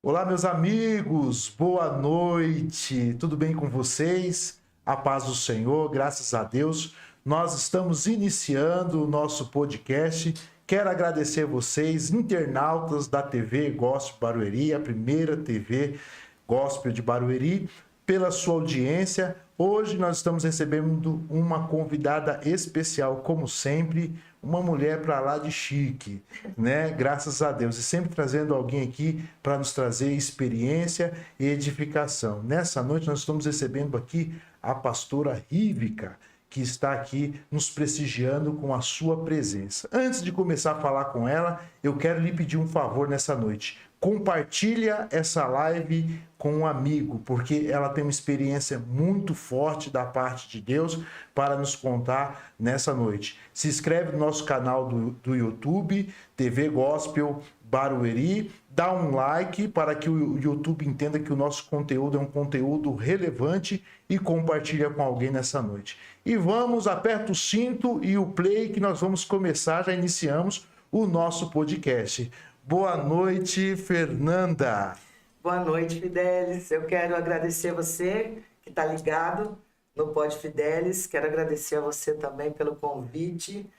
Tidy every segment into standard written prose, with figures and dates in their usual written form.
Olá, meus amigos, boa noite, tudo bem com vocês? A paz do Senhor, graças a Deus. Nós estamos iniciando o nosso podcast. Quero agradecer vocês, internautas da TV Gospel Barueri, a primeira TV Gospel de Barueri, pela sua audiência. Hoje nós estamos recebendo uma convidada especial, como sempre, uma mulher para lá de chique, né? Graças a Deus. E sempre trazendo alguém aqui para nos trazer experiência e edificação. Nessa noite nós estamos recebendo aqui a pastora Rívica, que está aqui nos prestigiando com a sua presença. Antes de começar a falar com ela, eu quero lhe pedir um favor nessa noite. Compartilha essa live com um amigo, porque ela tem uma experiência muito forte da parte de Deus para nos contar nessa noite. Se inscreve no nosso canal do YouTube, TV Gospel Barueri, dá um like para que o YouTube entenda que o nosso conteúdo é um conteúdo relevante e compartilha com alguém nessa noite. E vamos, aperta o cinto e o play que nós vamos começar, já iniciamos o nosso podcast. Boa noite, Fernanda. Boa noite, Fidelis. Eu quero agradecer você que está ligado no Pod Fidelis. Quero agradecer a você também pelo convite.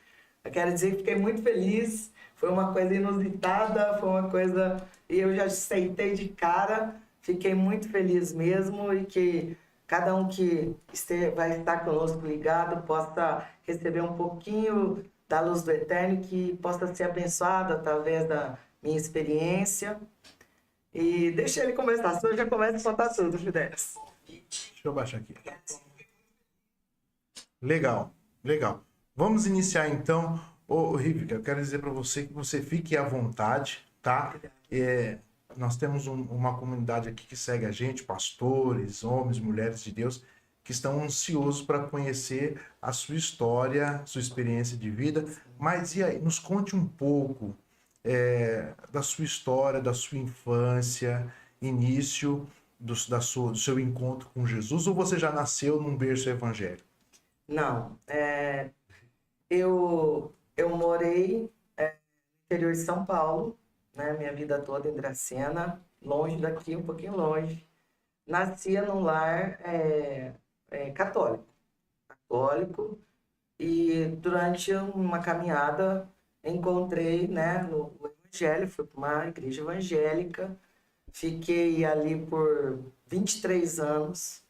Eu quero dizer que fiquei muito feliz. Foi uma coisa inusitada, foi uma coisa... E eu já aceitei de cara. Fiquei muito feliz mesmo e que cada um que vai estar conosco ligado possa receber um pouquinho da luz do Eterno, que possa ser abençoado através da minha experiência. E deixa ele começar, senão eu já começo a contar tudo, Fidelis. Deixa eu baixar aqui. Legal, legal. Vamos iniciar então. Ô, Rívica, eu quero dizer para você que você fique à vontade, tá? Nós temos uma comunidade aqui que segue a gente, pastores, homens, mulheres de Deus, que estão ansiosos para conhecer a sua história, sua experiência de vida. Mas e aí, nos conte um pouco da sua história, da sua infância, início do seu encontro com Jesus, ou você já nasceu num berço evangélico? Não, eu morei no interior de São Paulo, né, minha vida toda em Dracena, longe daqui, um pouquinho longe. Nascia num lar católico, e durante uma caminhada encontrei, né, no evangelho, fui para uma igreja evangélica, fiquei ali por 23 anos,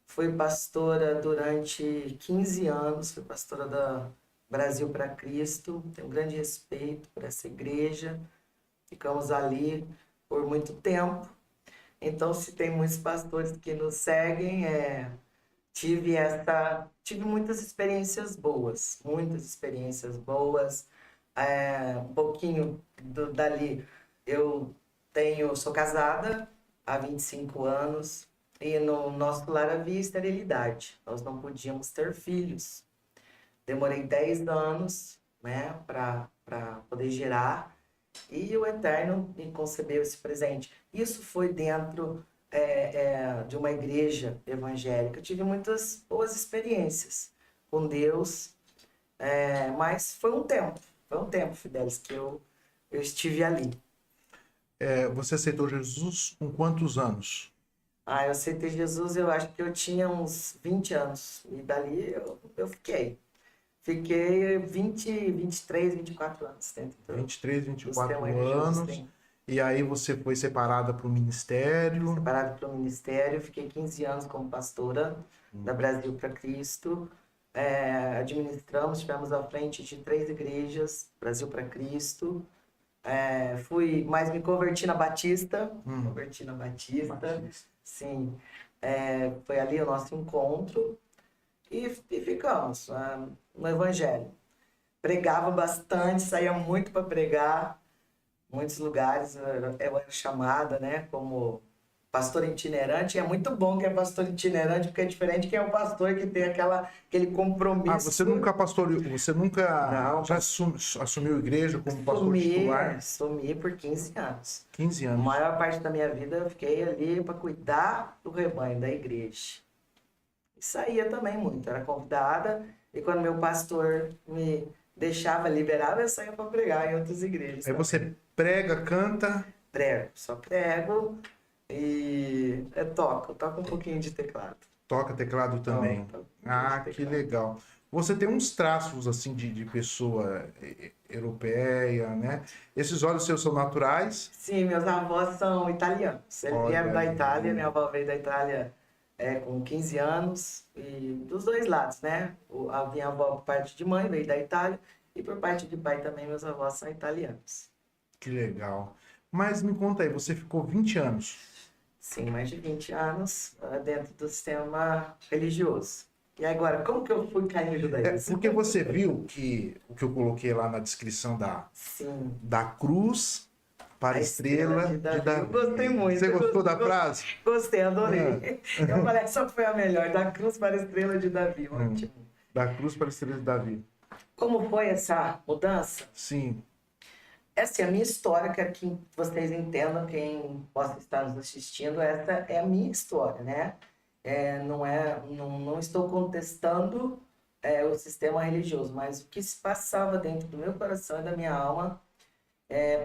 fui pastora durante 15 anos, fui pastora da Brasil para Cristo, tenho um grande respeito por essa igreja, ficamos ali por muito tempo. Então, se tem muitos pastores que nos seguem, tive muitas experiências boas, um pouquinho dali. Eu sou casada há 25 anos e no nosso lar havia esterilidade. Nós não podíamos ter filhos. Demorei 10 anos, né, para poder gerar, e o Eterno me concebeu esse presente. Isso foi dentro de uma igreja evangélica. Eu tive muitas boas experiências com Deus, mas foi um tempo, Fidelis, que eu estive ali. Você aceitou Jesus com quantos anos? Eu aceitei Jesus, eu acho que eu tinha uns 20 anos, e dali eu fiquei. Fiquei 23, 24 anos. Entendeu? 23, 24 anos. E aí você foi separada para o ministério? Separada para o ministério. Fiquei 15 anos como pastora da Brasil para Cristo. Tivemos à frente de 3 igrejas, Brasil para Cristo. Mas me converti na Batista. Batista. Sim. Foi ali o nosso encontro. E ficamos no evangelho. Pregava bastante, saía muito para pregar, muitos lugares. Eu era chamada, né, como pastor itinerante. É muito bom que é pastor itinerante, porque é diferente que é o pastor que tem aquele compromisso. Você nunca pastoreou, você nunca Não, já assumiu igreja como pastor titular? Assumi por 15 anos. 15 anos. A maior parte da minha vida eu fiquei ali para cuidar do rebanho, da igreja. E saía também muito, era convidada, e quando meu pastor me deixava, liberava, eu saía para pregar em outras igrejas. Aí você prega, canta? Prego, só prego e toco um pouquinho de teclado. Toca teclado também. Toco um pouquinho Ah, de que teclado. legal. Você tem uns traços assim de pessoa europeia, né? Esses olhos seus são naturais? Sim, meus avós são italianos. Eles vieram Olha da Itália, minha aí. avó veio da Itália com 15 anos, e dos dois lados, né? A minha avó, por parte de mãe, veio da Itália, e por parte de pai também, meus avós são italianos. Que legal. Mas me conta aí, você ficou 20 anos. Sim, mais de 20 anos dentro do sistema religioso. E agora, como que eu fui cair no judaísmo? Porque você viu que o que eu coloquei lá na descrição Sim, da cruz para a a estrela de estrela de Davi. Eu gostei Davi. muito. Você gostou da frase? Gostei, adorei. Ah, Eu falei, essa foi a melhor, da cruz para a estrela de Davi. hum. Ótimo. Da cruz para a estrela de Davi. Como foi essa mudança? Sim. Essa é a minha história, quero que vocês entendam, quem possa estar nos assistindo, essa é a minha história, né? Não estou contestando o sistema religioso, mas o que se passava dentro do meu coração e da minha alma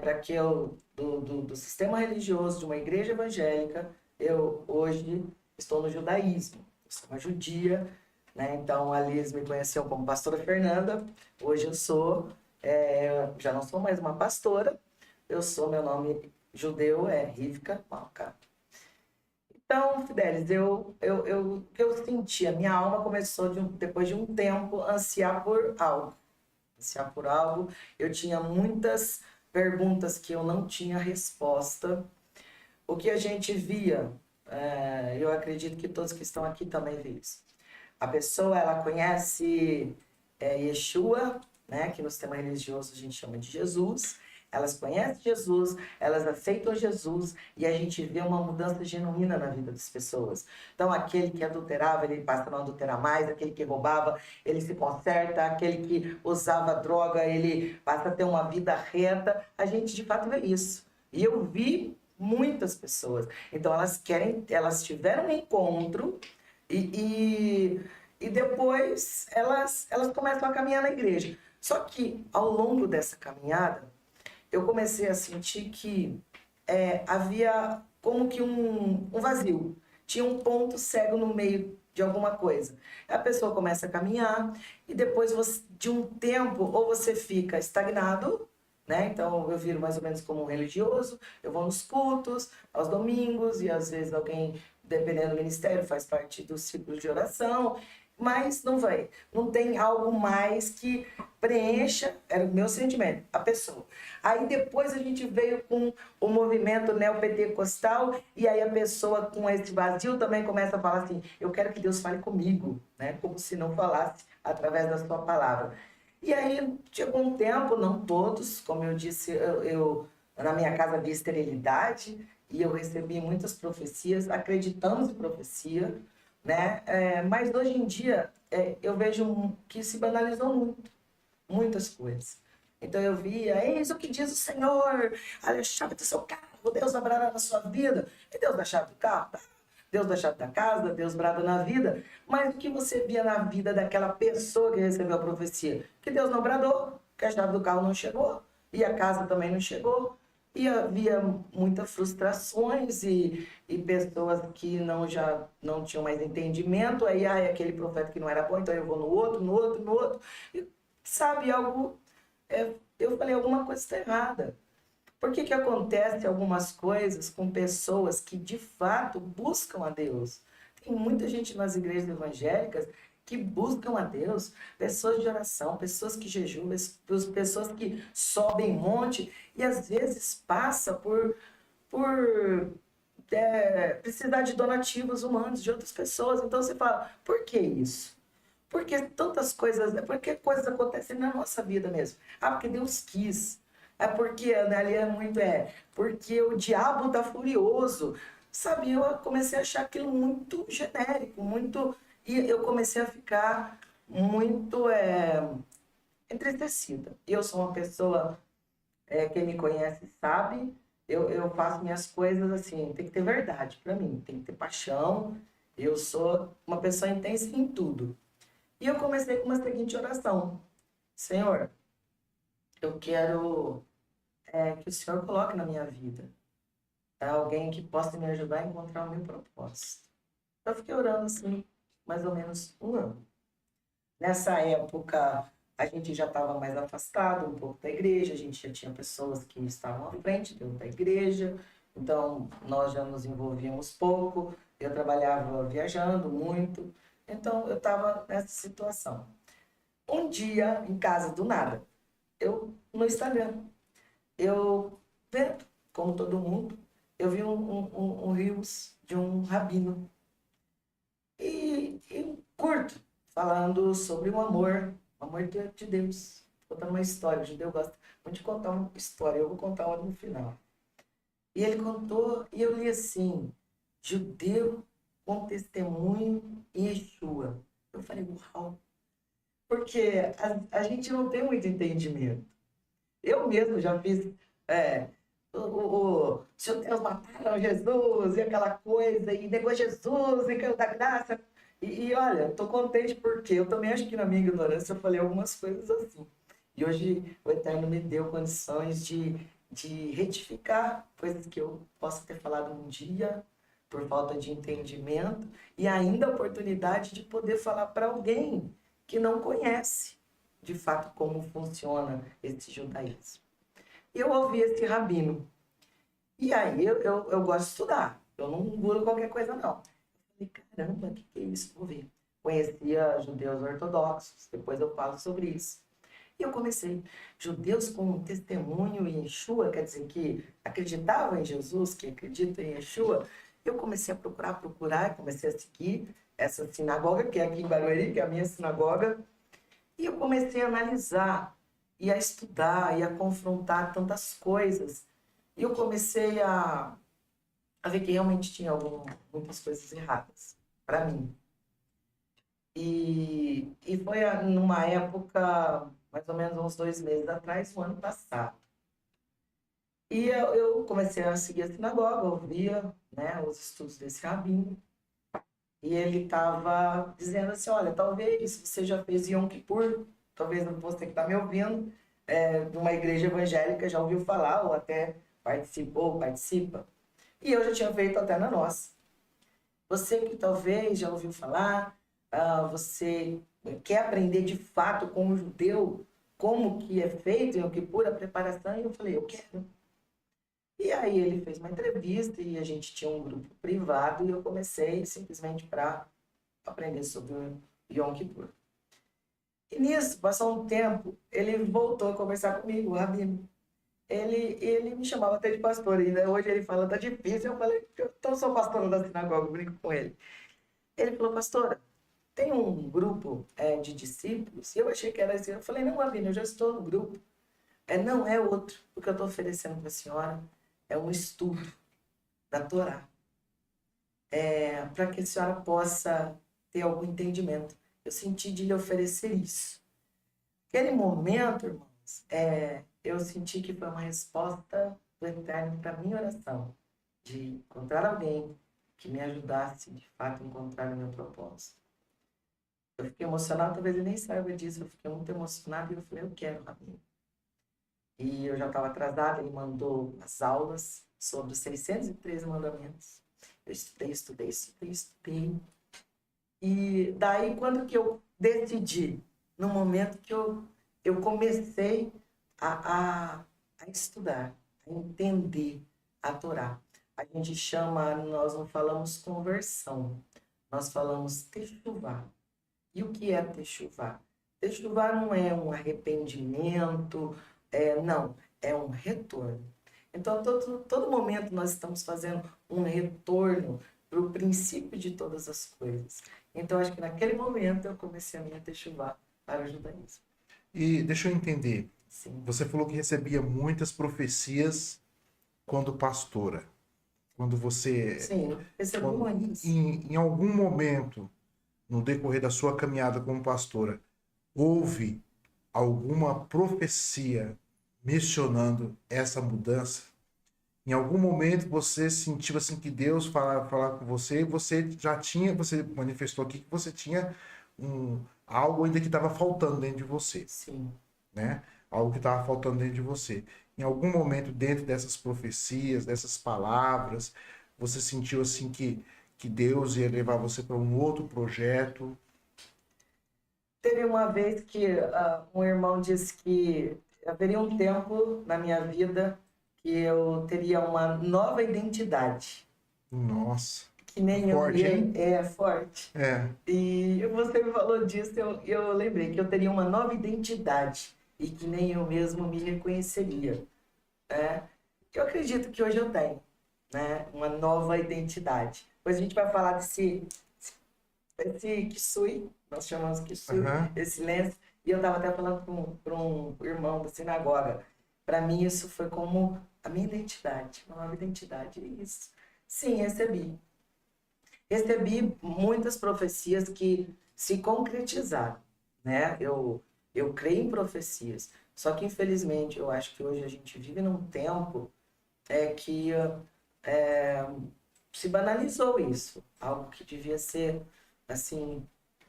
para que eu, do sistema religioso, de uma igreja evangélica, eu hoje estou no judaísmo. Eu sou uma judia, né? Então ali eles me conheciam como pastora Fernanda, hoje eu sou, já não sou mais uma pastora, meu nome judeu é Rivka Malka. Então, Fidelis, o que eu senti, a minha alma começou, depois de um tempo, a ansiar por algo. Ansiar por algo. Eu tinha muitas perguntas que eu não tinha resposta. O que a gente via, eu acredito que todos que estão aqui também viram isso. A pessoa, ela conhece Yeshua, né, que no sistema religioso a gente chama de Jesus. Elas conhecem Jesus, elas aceitam Jesus e a gente vê uma mudança genuína na vida das pessoas. Então, aquele que adulterava, ele passa a não adulterar mais, aquele que roubava, ele se conserta, aquele que usava droga, ele passa a ter uma vida reta. A gente, de fato, vê isso. E eu vi muitas pessoas. Então, elas tiveram um encontro e depois elas começam a caminhar na igreja. Só que, ao longo dessa caminhada, eu comecei a sentir que havia como que um vazio. Tinha um ponto cego no meio de alguma coisa. A pessoa começa a caminhar e depois de um tempo, ou você fica estagnado, né? Então eu viro mais ou menos como um religioso, eu vou nos cultos, aos domingos, e às vezes alguém, dependendo do ministério, faz parte do ciclo de oração, mas não vai. Não tem algo mais que preencha, era o meu sentimento, a pessoa. Aí depois a gente veio com o movimento neopentecostal e aí a pessoa com esse vazio também começa a falar assim, eu quero que Deus fale comigo, né? Como se não falasse através da sua palavra. E aí chegou um tempo, não todos, como eu disse, eu na minha casa havia esterilidade e eu recebi muitas profecias, acreditamos em profecia, né? Mas hoje em dia eu vejo que se banalizou muitas coisas. Então eu via, eis o que diz o Senhor, olha a chave do seu carro, Deus abrará na sua vida. E Deus dá chave do carro? Tá. Deus dá chave da casa, Deus brada na vida. Mas o que você via na vida daquela pessoa que recebeu a profecia? Que Deus não bradou, que a chave do carro não chegou, e a casa também não chegou. E havia muitas frustrações e pessoas que já não tinham mais entendimento. Aí, aquele profeta que não era bom, então eu vou no outro. E, sabe, eu falei, alguma coisa está errada. Por que que acontece algumas coisas com pessoas que, de fato, buscam a Deus? Tem muita gente nas igrejas evangélicas que buscam a Deus, pessoas de oração, pessoas que jejuam, pessoas que sobem monte e às vezes passa por precisar de donativos humanos de outras pessoas. Então você fala, por que isso? Porque tantas coisas, porque coisas acontecem na nossa vida mesmo. Porque Deus quis. Porque, né, ali porque o diabo tá furioso. Sabe, eu comecei a achar aquilo muito genérico, muito. E eu comecei a ficar muito entristecida. Eu sou uma pessoa, quem me conhece sabe, eu faço minhas coisas assim, tem que ter verdade para mim, tem que ter paixão. Eu sou uma pessoa intensa em tudo. E eu comecei com uma seguinte oração: Senhor, eu quero que o Senhor coloque na minha vida alguém que possa me ajudar a encontrar o meu propósito. Eu fiquei orando assim, mais ou menos um ano. Nessa época, a gente já estava mais afastado um pouco da igreja, a gente já tinha pessoas que estavam à frente dentro da igreja, então nós já nos envolvíamos pouco, eu trabalhava viajando muito, então eu estava nessa situação. Um dia, em casa, do nada, eu no Instagram, eu vendo, como todo mundo, eu vi um Reels de um rabino e curto, falando sobre o amor de Deus, contando uma história. O judeu gosta muito de contar uma história, eu vou contar uma no final. E ele contou, e eu li assim: judeu com testemunho em Yeshua. Eu falei, uau, porque a gente não tem muito entendimento. Eu mesmo já fiz. É, os judeus mataram Jesus e aquela coisa, e negou Jesus e caiu da graça. E olha, estou contente porque eu também acho que na minha ignorância eu falei algumas coisas assim. E hoje o Eterno me deu condições de retificar coisas que eu possa ter falado um dia por falta de entendimento e ainda a oportunidade de poder falar para alguém que não conhece de fato como funciona esse judaísmo. Eu ouvi esse rabino. E aí eu gosto de estudar. Eu não engulo qualquer coisa, não. Eu falei, caramba, o que é isso? Vou ver. Conhecia judeus ortodoxos, depois eu falo sobre isso. E eu comecei. Judeus com testemunho em Yeshua, quer dizer que acreditavam em Jesus, que acreditam em Yeshua. Eu comecei a procurar, comecei a seguir essa sinagoga, que é aqui em Barueri, que é a minha sinagoga. E eu comecei a analisar, e a estudar, e a confrontar tantas coisas. E eu comecei a ver que realmente tinha muitas coisas erradas para mim. E foi numa época, mais ou menos uns 2 meses atrás, o ano passado. E eu comecei a seguir a sinagoga, ouvia, né, os estudos desse rabino. E ele estava dizendo assim, olha, talvez você já fez Yom Kippur, talvez você que está me ouvindo, de uma igreja evangélica já ouviu falar, ou até participou, participa. E eu já tinha feito até na nossa. Você que talvez já ouviu falar, você quer aprender de fato com o judeu, como que é feito Yom Kippur, a preparação, e eu falei, eu quero. E aí ele fez uma entrevista e a gente tinha um grupo privado e eu comecei simplesmente para aprender sobre o Yom Kippur. E nisso, passou um tempo, ele voltou a conversar comigo, o rabino. Ele me chamava até de pastor ainda. Hoje ele fala, tá difícil. Eu falei, eu sou pastora da sinagoga, eu brinco com ele. Ele falou, pastora, tem um grupo de discípulos? E eu achei que era assim. Eu falei, não, rabino, eu já estou no grupo. Não, é outro. O que eu estou oferecendo para a senhora é um estudo da Torá. Para que a senhora possa ter algum entendimento. Eu senti de lhe oferecer isso. Naquele momento, irmãos, eu senti que foi uma resposta do Eterno para a minha oração, de encontrar alguém que me ajudasse, de fato, a encontrar o meu propósito. Eu fiquei emocionada, talvez ele nem saiba disso, eu fiquei muito emocionada e eu falei, eu quero, rabino. E eu já estava atrasada, ele mandou as aulas sobre os 613 mandamentos. Eu estudei. E daí, quando que eu decidi, no momento que eu comecei a estudar, a entender a Torá. A gente chama, nós não falamos conversão, nós falamos techuvá. E o que é techuvá? Techuvá não é um arrependimento, não, é um retorno. Então, todo momento nós estamos fazendo um retorno para o princípio de todas as coisas. Então, acho que naquele momento eu comecei a minha techuvá para o judaísmo. E deixa eu entender. Sim. Você falou que recebia muitas profecias quando pastora. Quando você... Sim, recebi muitas. Em algum momento, no decorrer da sua caminhada como pastora, houve alguma profecia mencionando essa mudança? Em algum momento você sentiu assim que Deus falar com você e você manifestou aqui que você tinha algo ainda que estava faltando dentro de você, Sim. né? Algo que estava faltando dentro de você. em algum momento dentro dessas profecias, dessas palavras, você sentiu assim que Deus ia levar você para um outro projeto? Teve uma vez que um irmão disse que haveria um tempo na minha vida que eu teria uma nova identidade. Nossa, Que nem forte, eu hein? é forte. É. E você me falou disso, eu lembrei que eu teria uma nova identidade e que nem eu mesmo me reconheceria, né? Eu acredito que hoje eu tenho, né? Uma nova identidade. Depois a gente vai falar desse Kisui, nós chamamos Kisui, Aham. esse silêncio. E eu estava até falando para um irmão da sinagoga. Para mim isso foi como a minha identidade, uma nova identidade. É isso. Sim, recebi. Recebi muitas profecias que se concretizaram, né? Eu creio em profecias, só que infelizmente eu acho que hoje a gente vive num tempo que é, se banalizou isso, algo que devia ser assim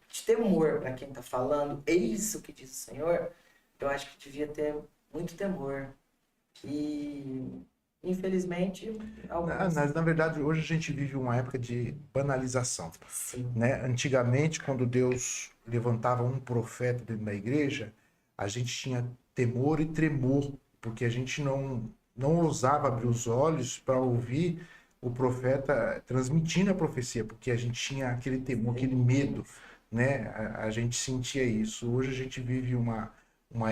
de temor para quem está falando. É isso que diz o Senhor. Eu acho que devia ter muito temor e infelizmente alguns Na verdade, hoje a gente vive uma época de banalização, sim. né? Antigamente, quando Deus levantava um profeta dentro da igreja, a gente tinha temor e tremor, porque a gente não ousava abrir os olhos para ouvir o profeta transmitindo a profecia, porque a gente tinha aquele temor, aquele medo, né? A gente sentia isso. Hoje a gente vive uma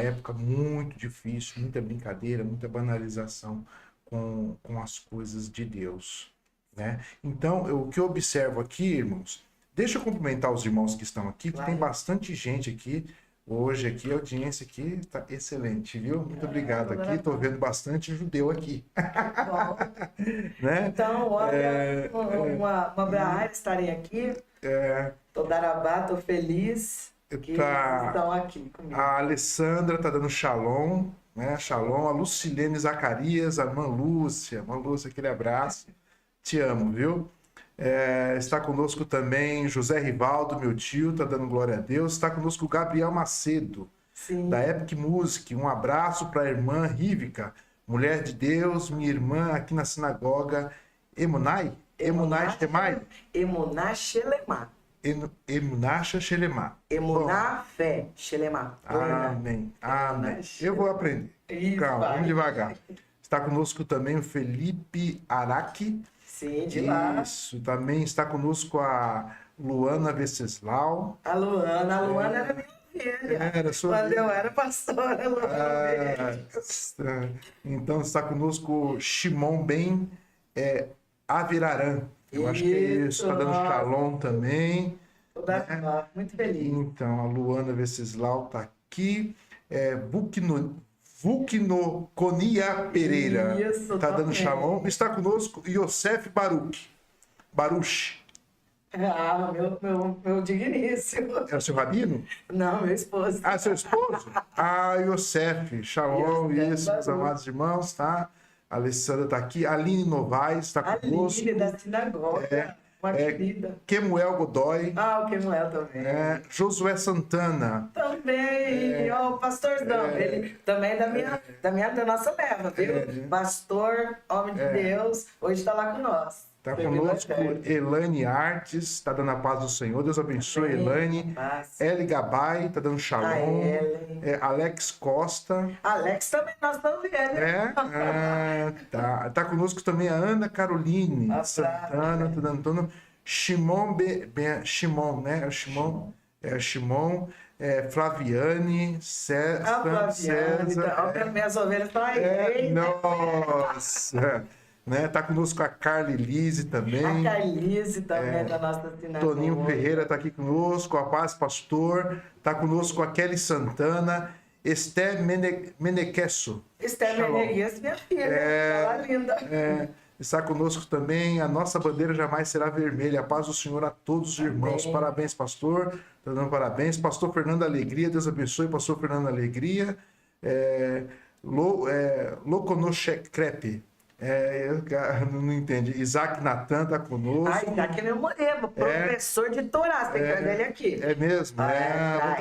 época muito difícil, muita brincadeira, muita banalização com as coisas de Deus, né? Então, o que eu observo aqui, irmãos, deixa eu cumprimentar os irmãos que estão aqui, que tem Claro. bastante gente aqui. Hoje aqui, a audiência aqui tá excelente, viu? Muito obrigado aqui. Tô vendo bastante judeu aqui, Bom, né? então, olha, uma honra estarem aqui. Tô darabá, tô feliz que Tá. estão aqui comigo. A Alessandra tá dando shalom, né? Shalom. A Lucilene Zacarias, a irmã Lúcia. Irmã Lúcia, aquele abraço. Te amo, viu? Está conosco também José Rivaldo, meu tio, tá dando glória a Deus. Está conosco o Gabriel Macedo, Sim. da Epic Music. Um abraço para a irmã Rívica, mulher de Deus, minha irmã aqui na sinagoga Emunai? Emunai Shemai? Emuná Shelemá. Emunasha Shelemá. Emuná Fé Shelemá. Amém. Amém. Eu vou aprender. Isso, Calma, vai. vamos devagar. Está conosco também o Felipe Araque. Sim, de lá. Isso. Também está conosco a Luana Venceslau. A Luana era minha filha. Era sua Quando filha. eu era pastora, a Luana veio. Então está conosco Shimon Ben Avirarã. Eu acho que é isso. Isso, Está dando nossa. shalom também. Tô darabá, muito feliz. Então, a Luana Venceslau está aqui. Vulcinoconia Pereira Isso, está dando também. shalom. Está conosco Yosef Baruch. Ah, meu digníssimo. É o seu rabino? Não, meu esposo. Ah, seu esposo? Ah, Yosef. Shalom, Yosef isso, meus Baruch. amados irmãos, tá? A Alessandra está aqui. Aline Novaes está A conosco. Aline da sinagoga. Uma querida. Kemuel Godoy. Ah, o Kemuel também. Josué Santana. Também, ó, o pastorzão, ele também é da nossa leva, viu? Pastor, homem de Deus, hoje está lá com nós. Está Servindo conosco a gente. Elane Artes, está dando a paz do Senhor. Deus abençoe, Amém. Elane. Paz. Eli Gabay, está dando shalom. Ellen. Alex Costa. Alex também, nós estamos vendo. Tá conosco também a Ana Caroline Ah, Santana, tá dando Shimon, Shimon, né? Shimon, Flaviane, A Flaviane, ó, minhas ovelhas estão aí. nossa! Né? Tá conosco a Carly Lise também. A Carlise também da nossa sinagoga. Toninho Ferreira está aqui conosco, a Paz Pastor, está conosco a Kelly Santana, Esté Menequesso. Esther Menegues, minha filha, ela é linda. Está conosco também, a nossa bandeira jamais será vermelha. A paz do Senhor a todos os irmãos. Amém. Parabéns, pastor. Está dando parabéns. Pastor Fernando Alegria, Deus abençoe, pastor Fernando Alegria. Loconochecrepe. Eu não entendi. Isaac Natan está conosco. Isaac é meu moreno, professor de Torá. Você tem que trazer ele aqui. É mesmo? Vou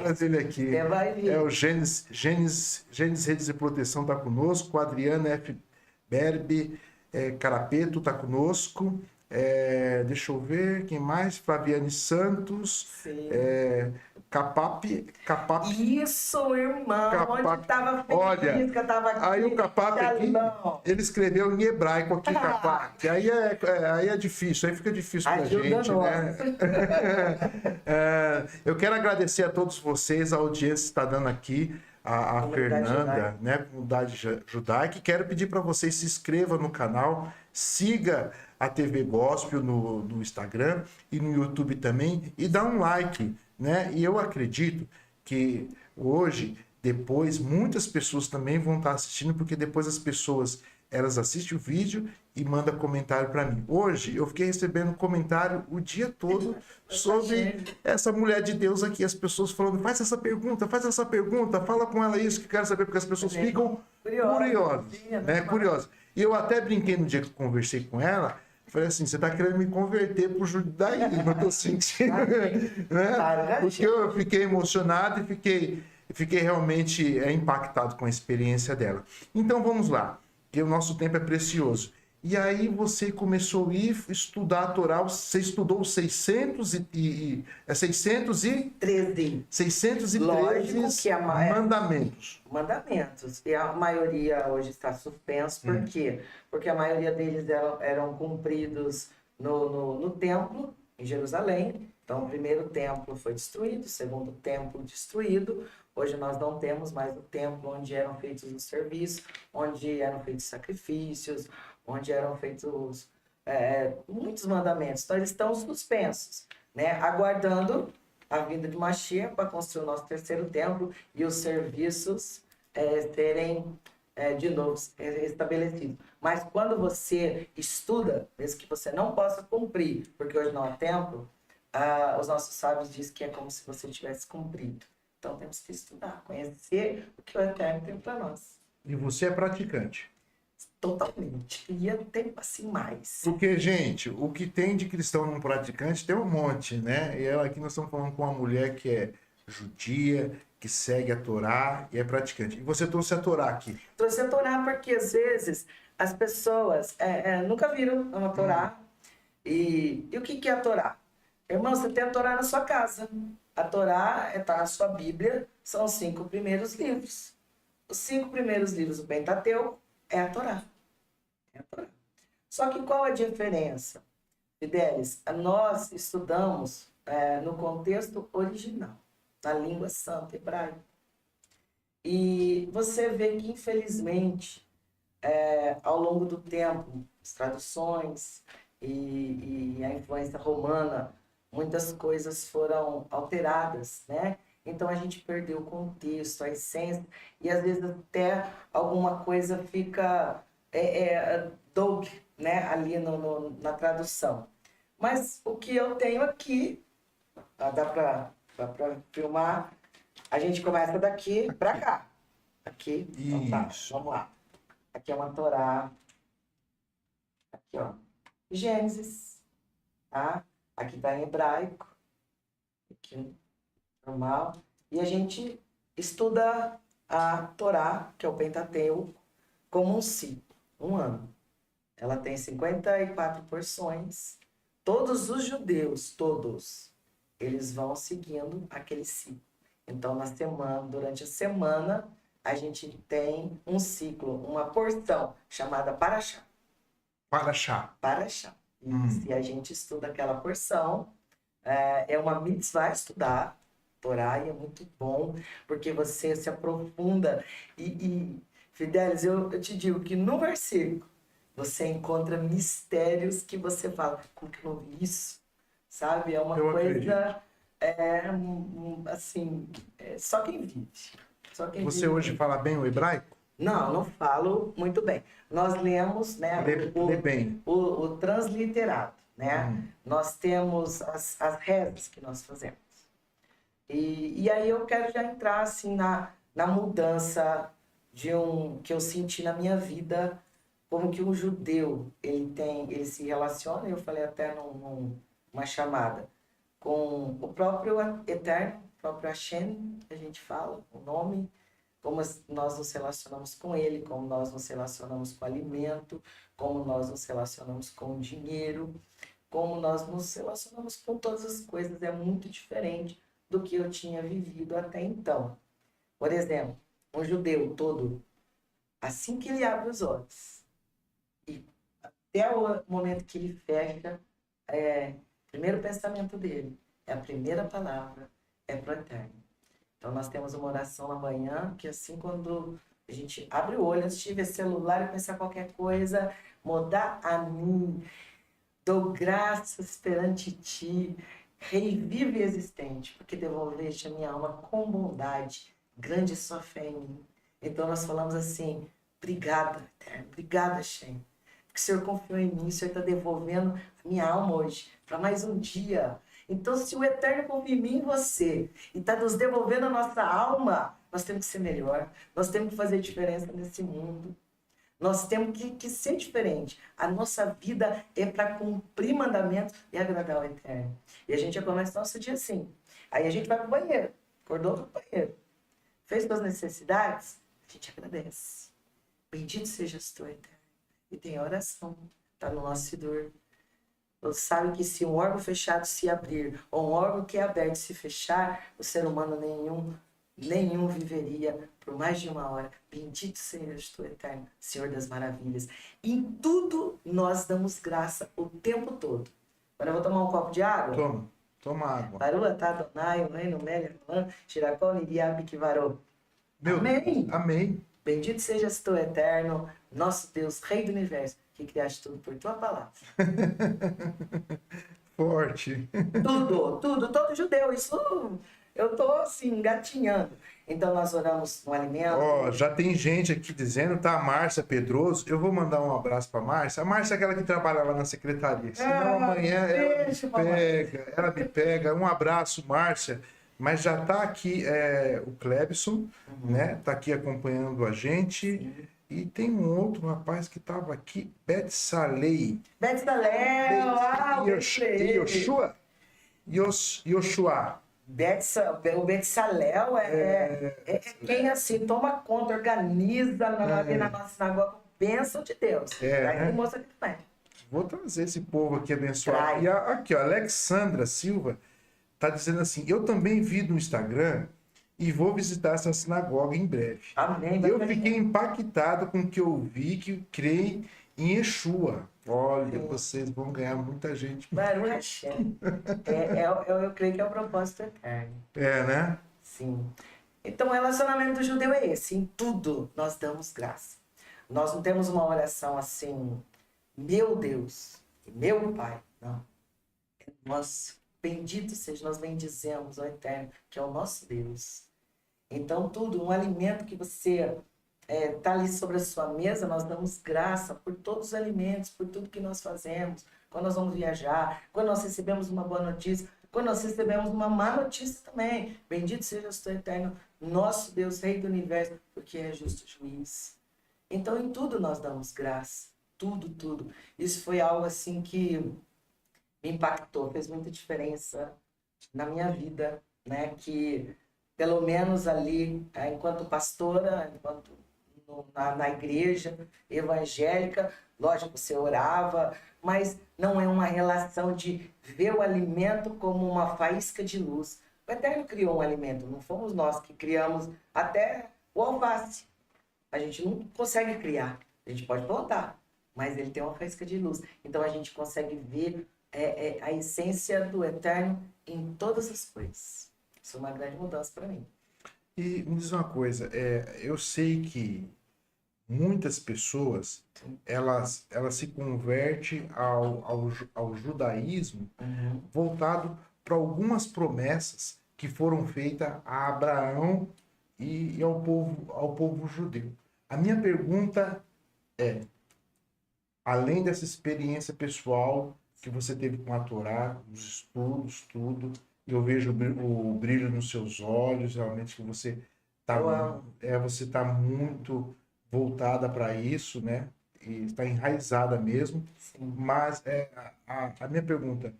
trazer ele aqui. Você vai vir. O Gênesis Redes de Proteção está conosco. O Adriano F. Berbe Carapeto está conosco. Deixa eu ver, quem mais? Flaviane Santos. Sim. Capap. Isso, irmão. Onde estava feliz, olha, que eu tava aqui. Aí o Capap aqui, ele escreveu em hebraico aqui, Capap. Aí é difícil, aí fica difícil pra gente, né? Eu quero agradecer a todos vocês, a audiência que está dando aqui. A Fernanda, né, Comunidade Judaica. Quero pedir para vocês se inscrevam no canal, siga a TV Gospel no Instagram e no YouTube também e dá um like, né? E eu acredito que hoje, depois, muitas pessoas também vão estar assistindo, porque depois as pessoas, elas assistem o vídeo e mandam comentário para mim. Hoje, eu fiquei recebendo comentário o dia todo sobre essa mulher de Deus aqui. As pessoas falando, faz essa pergunta, fala com ela isso que eu quero saber, porque as pessoas ficam curiosas, né? Curiosas. E eu até brinquei no dia que eu conversei com ela, falei assim, você está querendo me converter para o judaísmo, eu estou sentindo, né? Porque eu fiquei emocionado e fiquei realmente impactado com a experiência dela. Então vamos lá, porque o nosso tempo é precioso. E aí você começou a ir estudar a Torá, você estudou 613 Lógico que mandamentos. Mandamentos. E a maioria hoje está suspenso. Por quê? Porque a maioria deles eram cumpridos no templo, em Jerusalém. Então, o primeiro templo foi destruído, o segundo templo destruído. Hoje nós não temos mais o templo onde eram feitos os serviços, onde eram feitos sacrifícios, onde eram feitos muitos mandamentos. Então, eles estão suspensos, né? Aguardando a vinda de Mashiach para construir o nosso terceiro templo e os serviços serem de novo estabelecidos. Mas quando você estuda, mesmo que você não possa cumprir, porque hoje não há templo, os nossos sábios dizem que é como se você tivesse cumprido. Então temos que estudar, conhecer o que o Eterno tem para nós. E você é praticante? Totalmente. Queria ter assim mais. Porque, gente, o que tem de cristão não praticante tem um monte, né? E aqui nós estamos falando com uma mulher que é judia, que segue a Torá e é praticante. E você trouxe a Torá aqui? Trouxe a Torá porque, às vezes, as pessoas nunca viram uma Torá. E o que é a Torá? Irmão, você tem a Torá na sua casa. A Torá está na sua Bíblia, são os 5 primeiros livros. Os 5 primeiros livros do Pentateuco é a Torá. Só que qual a diferença? Fidelis, nós estudamos no contexto original, na língua santa hebraica. E você vê que, infelizmente, ao longo do tempo, as traduções e a influência romana, muitas coisas foram alteradas, né? Então a gente perdeu o contexto, a essência, e às vezes até alguma coisa fica dog, né? Ali na tradução. Mas o que eu tenho aqui, dá para filmar, a gente começa daqui para cá. Aqui, então tá, vamos lá. Aqui é uma Torá. Aqui, ó, Gênesis, tá? Aqui tá em hebraico. Aqui, normal. E a gente estuda a Torá, que é o Pentateuco, como um ciclo, um ano. Ela tem 54 porções. Todos os judeus, todos, eles vão seguindo aquele ciclo. Então, durante a semana, a gente tem um ciclo, uma porção chamada Parashá. Parashá. E a gente estuda aquela porção. É uma mitzvah estudar Torá, e é muito bom, porque você se aprofunda. E Fidelis, eu te digo que no versículo você encontra mistérios que você fala, como que eu não vi isso? Sabe? É uma coisa, assim, só quem vive. Você hoje fala bem o hebraico? Não falo muito bem. Nós lemos, né, o transliterado, né? Nós temos as rezas que nós fazemos. E aí eu quero já entrar assim na mudança que eu senti na minha vida como que um judeu, ele se relaciona, eu falei até numa chamada, com o próprio Eterno, o próprio Hashem, a gente fala, o nome, como nós nos relacionamos com ele, como nós nos relacionamos com o alimento, como nós nos relacionamos com o dinheiro, como nós nos relacionamos com todas as coisas. É muito diferente do que eu tinha vivido até então. Por exemplo, um judeu todo, assim que ele abre os olhos, e até o momento que ele fecha, o primeiro pensamento dele, é a primeira palavra, é pro Eterno. Então nós temos uma oração na manhã, que assim quando a gente abre o olho, antes de ver celular e pensar qualquer coisa, mudar a mim, dou graças perante ti, Rei vivo e existente, porque devolveste a minha alma com bondade, grande é sua fé em mim. Então nós falamos assim, obrigada, Eterno, obrigada, Shem, porque o Senhor confiou em mim, o Senhor está devolvendo a minha alma hoje, para mais um dia. Então, se o Eterno confia em mim e em você, e está nos devolvendo a nossa alma, nós temos que ser melhor, nós temos que fazer diferença nesse mundo. Nós temos que ser diferente. A nossa vida é para cumprir mandamentos e agradar ao Eterno. E a gente já começa o nosso dia assim. Aí a gente vai para o banheiro, acordou para o banheiro, fez suas necessidades, a gente agradece. Bendito sejas tu, Eterno. E tem oração, está no nosso Siddur. Você sabe que se um órgão fechado se abrir, ou um órgão que é aberto se fechar, o ser humano nenhum viveria por mais de uma hora. Bendito sejas tu, Eterno, Senhor das maravilhas. Em tudo nós damos graça o tempo todo. Agora eu vou tomar um copo de água? Toma água. Barua, tá, Donai, o Reino, Mélia, Shiracol, Niriabi, Kivarô. Amém. Amém. Bendito sejas tu, Eterno, nosso Deus, Rei do Universo, que criaste tudo por tua palavra. Forte. Tudo, todo judeu, isso eu tô assim, engatinhando. Então nós oramos no alimento. Já tem gente aqui dizendo, tá? A Márcia Pedroso. Eu vou mandar um abraço pra Márcia. A Márcia é aquela que trabalha lá na secretaria. Senão amanhã ela me pega. Um abraço, Márcia. Mas já tá aqui o Clebson, né? Tá aqui acompanhando a gente. Sim. E tem um outro rapaz que estava aqui, Betsalei. Yoshua. O Betsalel é quem assim toma conta, organiza na nossa sinagoga, bênção de Deus. Né? Moça aqui também. Vou trazer esse povo aqui abençoado. E aqui, ó, Alexandra Silva tá dizendo assim: eu também vi no Instagram e vou visitar essa sinagoga em breve. Amém. Eu fiquei impactado com o que eu vi, que creio em Yeshua. Olha, vocês vão ganhar muita gente. Baruch Hashem. Eu creio que é o propósito eterno. Né? Sim. Então, o relacionamento do judeu é esse. Em tudo nós damos graça. Nós não temos uma oração assim, meu Deus, meu Pai. Não. Nós, bendito seja, nós bendizemos ao Eterno, que é o nosso Deus. Então, tudo, um alimento que você está ali sobre a sua mesa, nós damos graça por todos os alimentos, por tudo que nós fazemos. Quando nós vamos viajar, quando nós recebemos uma boa notícia, quando nós recebemos uma má notícia também. Bendito seja o teu Eterno, nosso Deus, Rei do Universo, porque é justo juiz. Então, em tudo nós damos graça. Tudo. Isso foi algo assim que me impactou, fez muita diferença na minha vida, né? Que pelo menos ali, enquanto pastora, enquanto na igreja evangélica, lógico, você orava, mas não é uma relação de ver o alimento como uma faísca de luz. O Eterno criou um alimento, não fomos nós que criamos até o alface. A gente não consegue criar, a gente pode plantar, mas ele tem uma faísca de luz. Então a gente consegue ver a essência do Eterno em todas as coisas. Isso é uma grande mudança para mim. E me diz uma coisa, eu sei que muitas pessoas, elas se convertem ao judaísmo voltado para algumas promessas que foram feitas a Abraão e ao povo judeu. A minha pergunta é, além dessa experiência pessoal que você teve com a Torá, os estudos, tudo, eu vejo o brilho nos seus olhos, realmente que você está muito voltada para isso, né? e está enraizada mesmo. Sim. Mas a minha pergunta,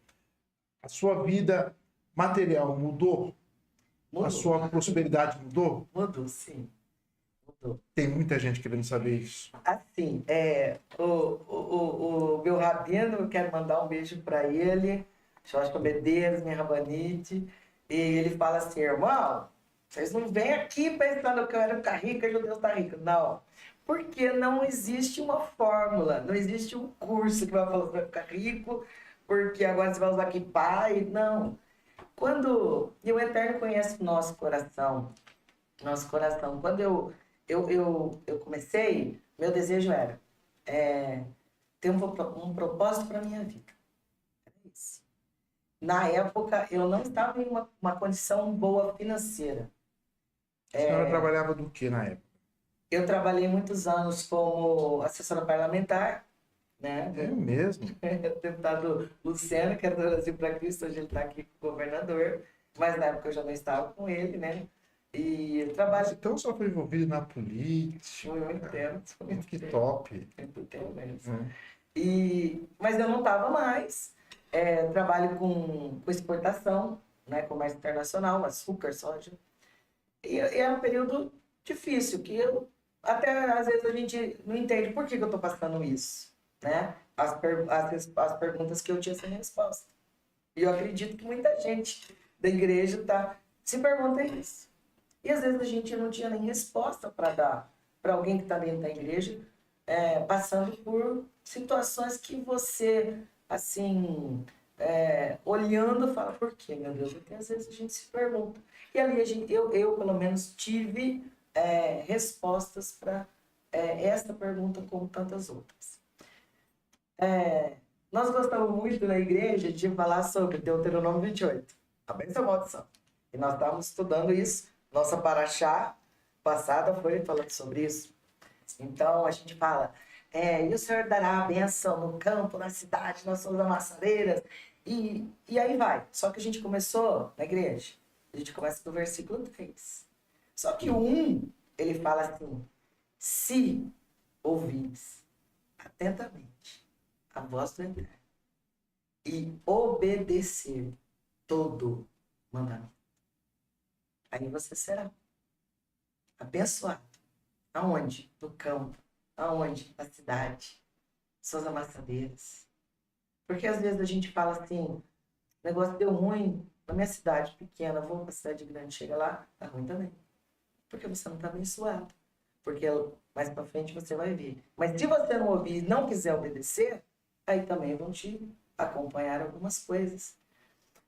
a sua vida material mudou? A Mudou. sua prosperidade mudou? Mudou, sim. Mudou. Tem muita gente querendo saber isso. Assim, o meu rabino, eu quero mandar um beijo para ele, Jorge Medeiros, minha rabanite, e ele fala assim, irmão, vocês não vêm aqui pensando que eu quero ficar rica e o Deus está rico. Não, porque não existe uma fórmula, não existe um curso que vai falar que você vai ficar rico, porque agora você vai usar kippah, não. E o Eterno conhece o nosso coração, quando eu comecei, meu desejo era ter um propósito para a minha vida. Era isso. Na época, eu não estava em uma condição boa financeira. A senhora trabalhava do que na época? Eu trabalhei muitos anos como assessora parlamentar, né? É mesmo? O deputado Luciano, que era do Brasil para Cristo, hoje ele está aqui com o governador, mas na época eu já não estava com ele, né? E eu trabalho Então só foi envolvido na política. muito tempo. Que top. Muito tempo mesmo. Mas eu não estava mais. Trabalho com exportação, né? Comércio internacional, açúcar, soja. E é um período difícil, que até às vezes a gente não entende por que eu estou passando isso, né? As perguntas que eu tinha sem resposta. E eu acredito que muita gente da igreja se pergunta isso. E às vezes a gente não tinha nem resposta para dar para alguém que está dentro da igreja, passando por situações que você, assim, olhando, fala, por quê, meu Deus? Porque às vezes a gente se pergunta. E ali eu pelo menos, tive respostas para esta pergunta, como tantas outras. Nós gostamos muito na igreja de falar sobre Deuteronômio 28, a bênção e a maldição. E nós estávamos estudando isso. Nossa paraxá passada foi falando sobre isso. Então a gente fala, e o Senhor dará a bênção no campo, na cidade, nas suas amassadeiras. E aí vai. Só que a gente começou na igreja. A gente começa do versículo 3. Só que o 1, ele fala assim, se ouvires atentamente a voz do Eterno e obedecer todo mandamento, aí você será abençoado. Aonde? No campo. Aonde? Na cidade. Suas amassadeiras. Porque às vezes a gente fala assim, o negócio deu ruim na minha cidade pequena, vou para a cidade grande, chega lá, tá ruim também. Porque você não está abençoado. Porque mais para frente você vai ver. Mas se você não ouvir e não quiser obedecer, aí também vão te acompanhar algumas coisas.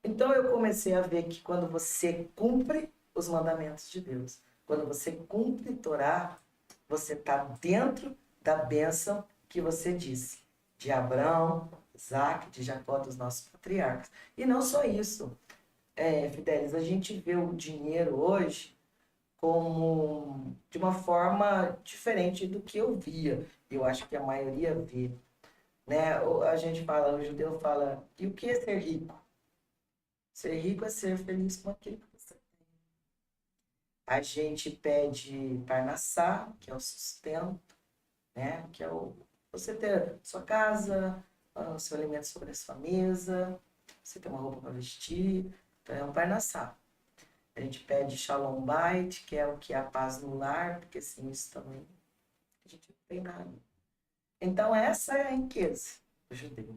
Então eu comecei a ver que quando você cumpre os mandamentos de Deus, quando você cumpre Torá, você está dentro da bênção que você disse, de Abraão, Isaac, de Jacó, dos nossos patriarcas. E não só isso, Fidelis, a gente vê o dinheiro hoje como de uma forma diferente do que eu via. Eu acho que a maioria vê. Né? A gente fala, o judeu fala, e o que é ser rico? Ser rico é ser feliz com aquilo que você tem. A gente pede parnassá, que é o sustento, né? Que é você ter sua casa, o seu alimento sobre a sua mesa, você ter uma roupa para vestir, então é um parnassá. A gente pede shalom bait, que é o que é a paz no lar, porque sem isso também a gente não tem nada. Então essa é a riqueza do judeu.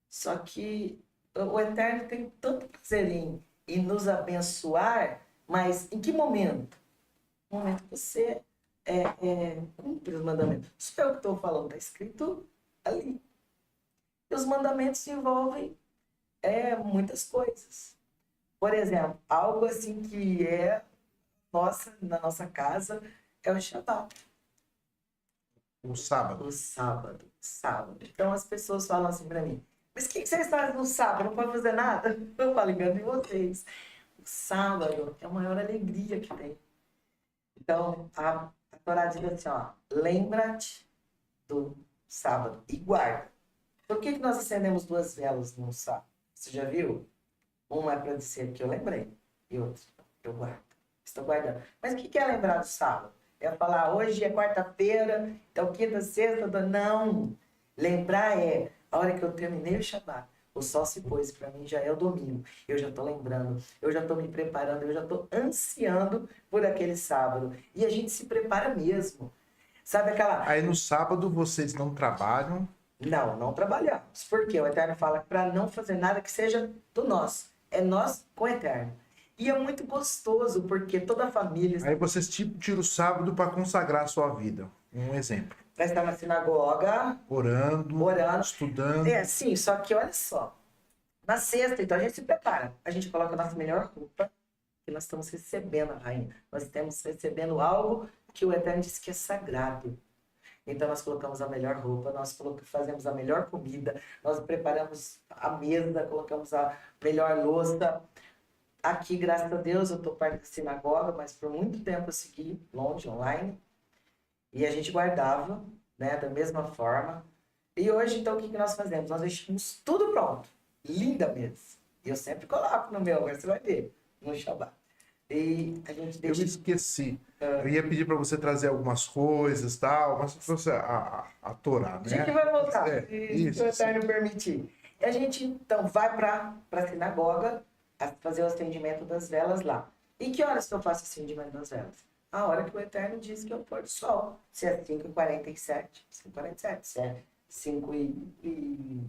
Só que o Eterno tem tanto prazer em nos abençoar, mas em que momento? No momento que você cumpre os mandamentos. Isso é o que estou falando, está escrito ali. E os mandamentos envolvem muitas coisas. Por exemplo, algo assim que na nossa casa é o Shabbat. O sábado. O sábado. Então as pessoas falam assim para mim, mas o que vocês fazem no sábado? Não pode fazer nada? Eu falo, engano de vocês. O sábado é a maior alegria que tem. Então, a Torá diz assim, ó, lembra-te do sábado e guarda. Por que nós acendemos 2 velas no sábado? Você já viu? Uma é para dizer que eu lembrei e outra eu guardo. Estou guardando. Mas o que é lembrar do sábado? é falar, hoje é quarta-feira, então quinta, sexta, não. Lembrar é, a hora que eu terminei o Shabbat, o sol se pôs, para mim já é o domingo. Eu já estou lembrando, eu já estou me preparando, eu já estou ansiando por aquele sábado. E a gente se prepara mesmo. Sabe aquela... Aí no sábado vocês não trabalham? Não, não trabalhamos. Porque o Eterno fala para não fazer nada que seja do nosso. É nós com o Eterno. E é muito gostoso, porque toda a família Aí vocês tipo tiram o sábado para consagrar a sua vida. Um exemplo. vai estar na sinagoga, Orando, estudando. É, sim, só que olha só. Na sexta, então, a gente se prepara. A gente coloca a nossa melhor roupa, que nós estamos recebendo a rainha. Nós estamos recebendo algo que o Eterno diz que é sagrado. Então, nós colocamos a melhor roupa, nós fazemos a melhor comida, nós preparamos a mesa, colocamos a melhor louça. Aqui, graças a Deus, eu estou perto da sinagoga, mas por muito tempo eu segui longe, online. E a gente guardava, né, da mesma forma. E hoje, então, o que nós fazemos? Nós deixamos tudo pronto. Linda mesmo. E eu sempre coloco no meu, agora você vai ver, no Shabbat. E a gente deixa... Eu esqueci. Eu ia pedir para você trazer algumas coisas e tal, mas você trouxe a Torá, né? A gente vai voltar, isso, se o Eterno permitir. E a gente, então, vai para a sinagoga fazer o acendimento das velas lá. E que horas que eu faço o acendimento das velas? A hora que o Eterno diz que é o pôr do sol. Se é 5h47, 5h47, se é 5 e...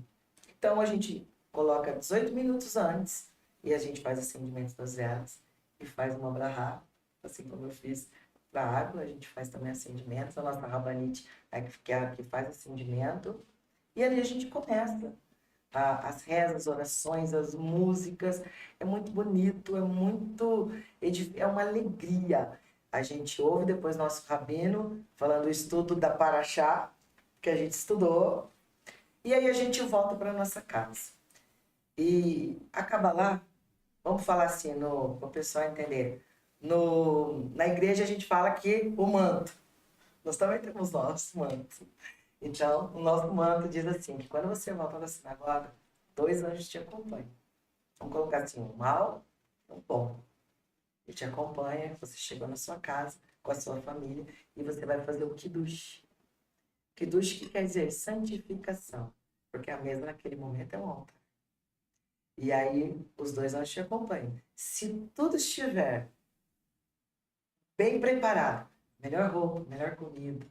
Então, a gente coloca 18 minutos antes e a gente faz o acendimento das velas e faz uma brahá, assim como eu fiz para a água, a gente faz também acendimento, a nossa rabanite que é a que faz acendimento, e ali a gente começa as rezas, as orações, as músicas, é muito bonito, é uma alegria. A gente ouve depois nosso rabino falando o estudo da Paraxá, que a gente estudou, e aí a gente volta para nossa casa. E acaba lá, vamos falar assim, para o pessoal entender. Na igreja a gente fala que o manto, nós também temos nosso manto. Então, o nosso manto diz assim, que quando você volta da sinagoga, 2 anjos te acompanham. Vamos colocar assim, um mal e um bom. Ele te acompanha, você chegou na sua casa, com a sua família, e você vai fazer o Kiddush. Kiddush que quer dizer santificação, porque a mesa naquele momento é um altar. E aí, os 2 anjos te acompanham. Se tudo estiver bem preparado, melhor roupa, melhor comida,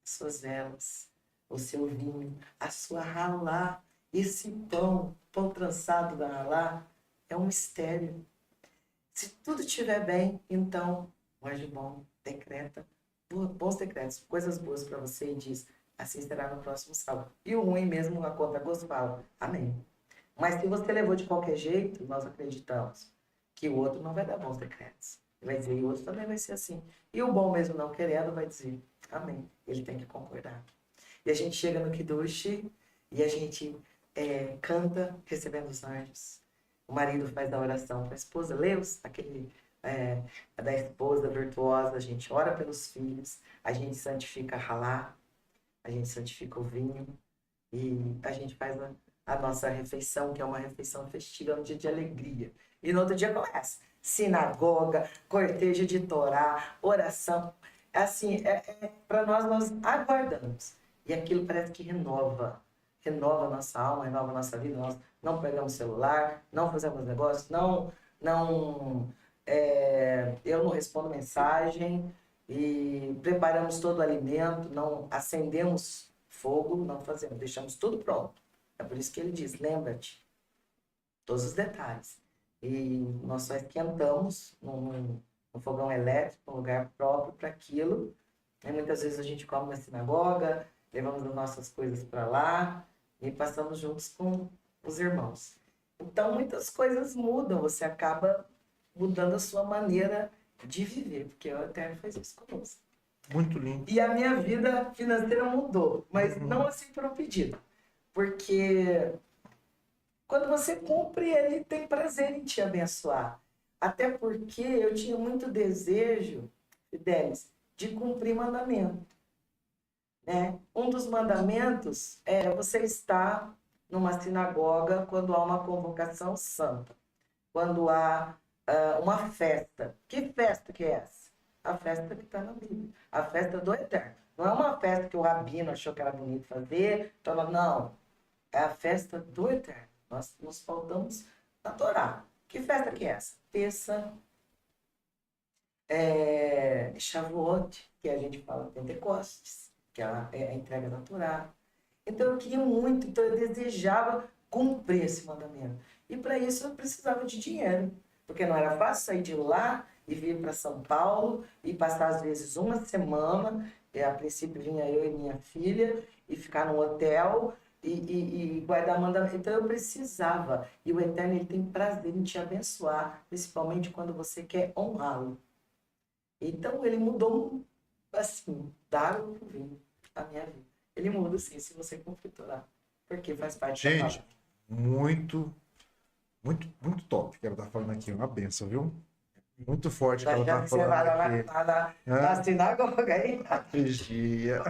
as suas velas, o seu vinho, a sua halá, esse pão trançado da halá, é um mistério. Se tudo estiver bem, então, o anjo bom decreta bons decretos, coisas boas para você e diz, assim será no próximo sábado. E o ruim mesmo, a conta gosto fala, amém. Mas se você levou de qualquer jeito, nós acreditamos que o outro não vai dar bons decretos. Ele vai dizer, e o outro também vai ser assim. E o bom mesmo não querendo vai dizer, amém. Ele tem que concordar. E a gente chega no Kiddush e a gente canta recebendo os anjos. O marido faz a oração para a esposa, Leus, da esposa virtuosa, a gente ora pelos filhos, a gente santifica a halá, a gente santifica o vinho e a gente faz a nossa refeição, que é uma refeição festiva, é um dia de alegria. E no outro dia começa sinagoga, cortejo de Torá, oração. Assim, para nós aguardamos. E aquilo parece que renova a nossa alma, renova a nossa vida. Nós não pegamos celular, não fazemos negócios, eu não respondo mensagem e preparamos todo o alimento, não acendemos fogo, não fazemos, deixamos tudo pronto. É por isso que ele diz, lembra-te, todos os detalhes. E nós só esquentamos num fogão elétrico, um lugar próprio para aquilo. E muitas vezes a gente come na sinagoga, levamos as nossas coisas para lá e passamos juntos com os irmãos. Então muitas coisas mudam, você acaba mudando a sua maneira de viver, porque o Eterno faz isso conosco. Muito lindo. E a minha vida financeira mudou, mas não assim por um pedido. Porque quando você cumpre, ele tem prazer em te abençoar. Até porque eu tinha muito desejo, Fidelis, de cumprir mandamento. Né? Um dos mandamentos é você estar numa sinagoga quando há uma convocação santa. Quando há uma festa. Que festa que é essa? a festa que está na Bíblia, a festa do Eterno. Não é uma festa que o rabino achou que era bonito fazer, então, não, é a festa do Eterno. Nós nos faltamos na Torá. Que festa que é essa? Pessa, Shavuot, que a gente fala Pentecostes, que é a entrega da Torá. Então eu queria muito, então eu desejava cumprir esse mandamento. E para isso eu precisava de dinheiro, porque não era fácil sair de lá e vir para São Paulo e passar às vezes uma semana. A princípio vinha eu e minha filha e ficar no hotel e guardar mandamento. Então eu precisava. E o Eterno, ele tem prazer em te abençoar, principalmente quando você quer honrá-lo. Então ele mudou, assim, da água pro vinho, a minha vida. Ele muda, sim, se você configurar. Porque faz parte da Gente, palavra. muito, muito, muito top que ela tá falando aqui. Uma benção, viu? Muito forte que ela Já tá que você vai falando lá aqui. na sinagoga aí. Vigia.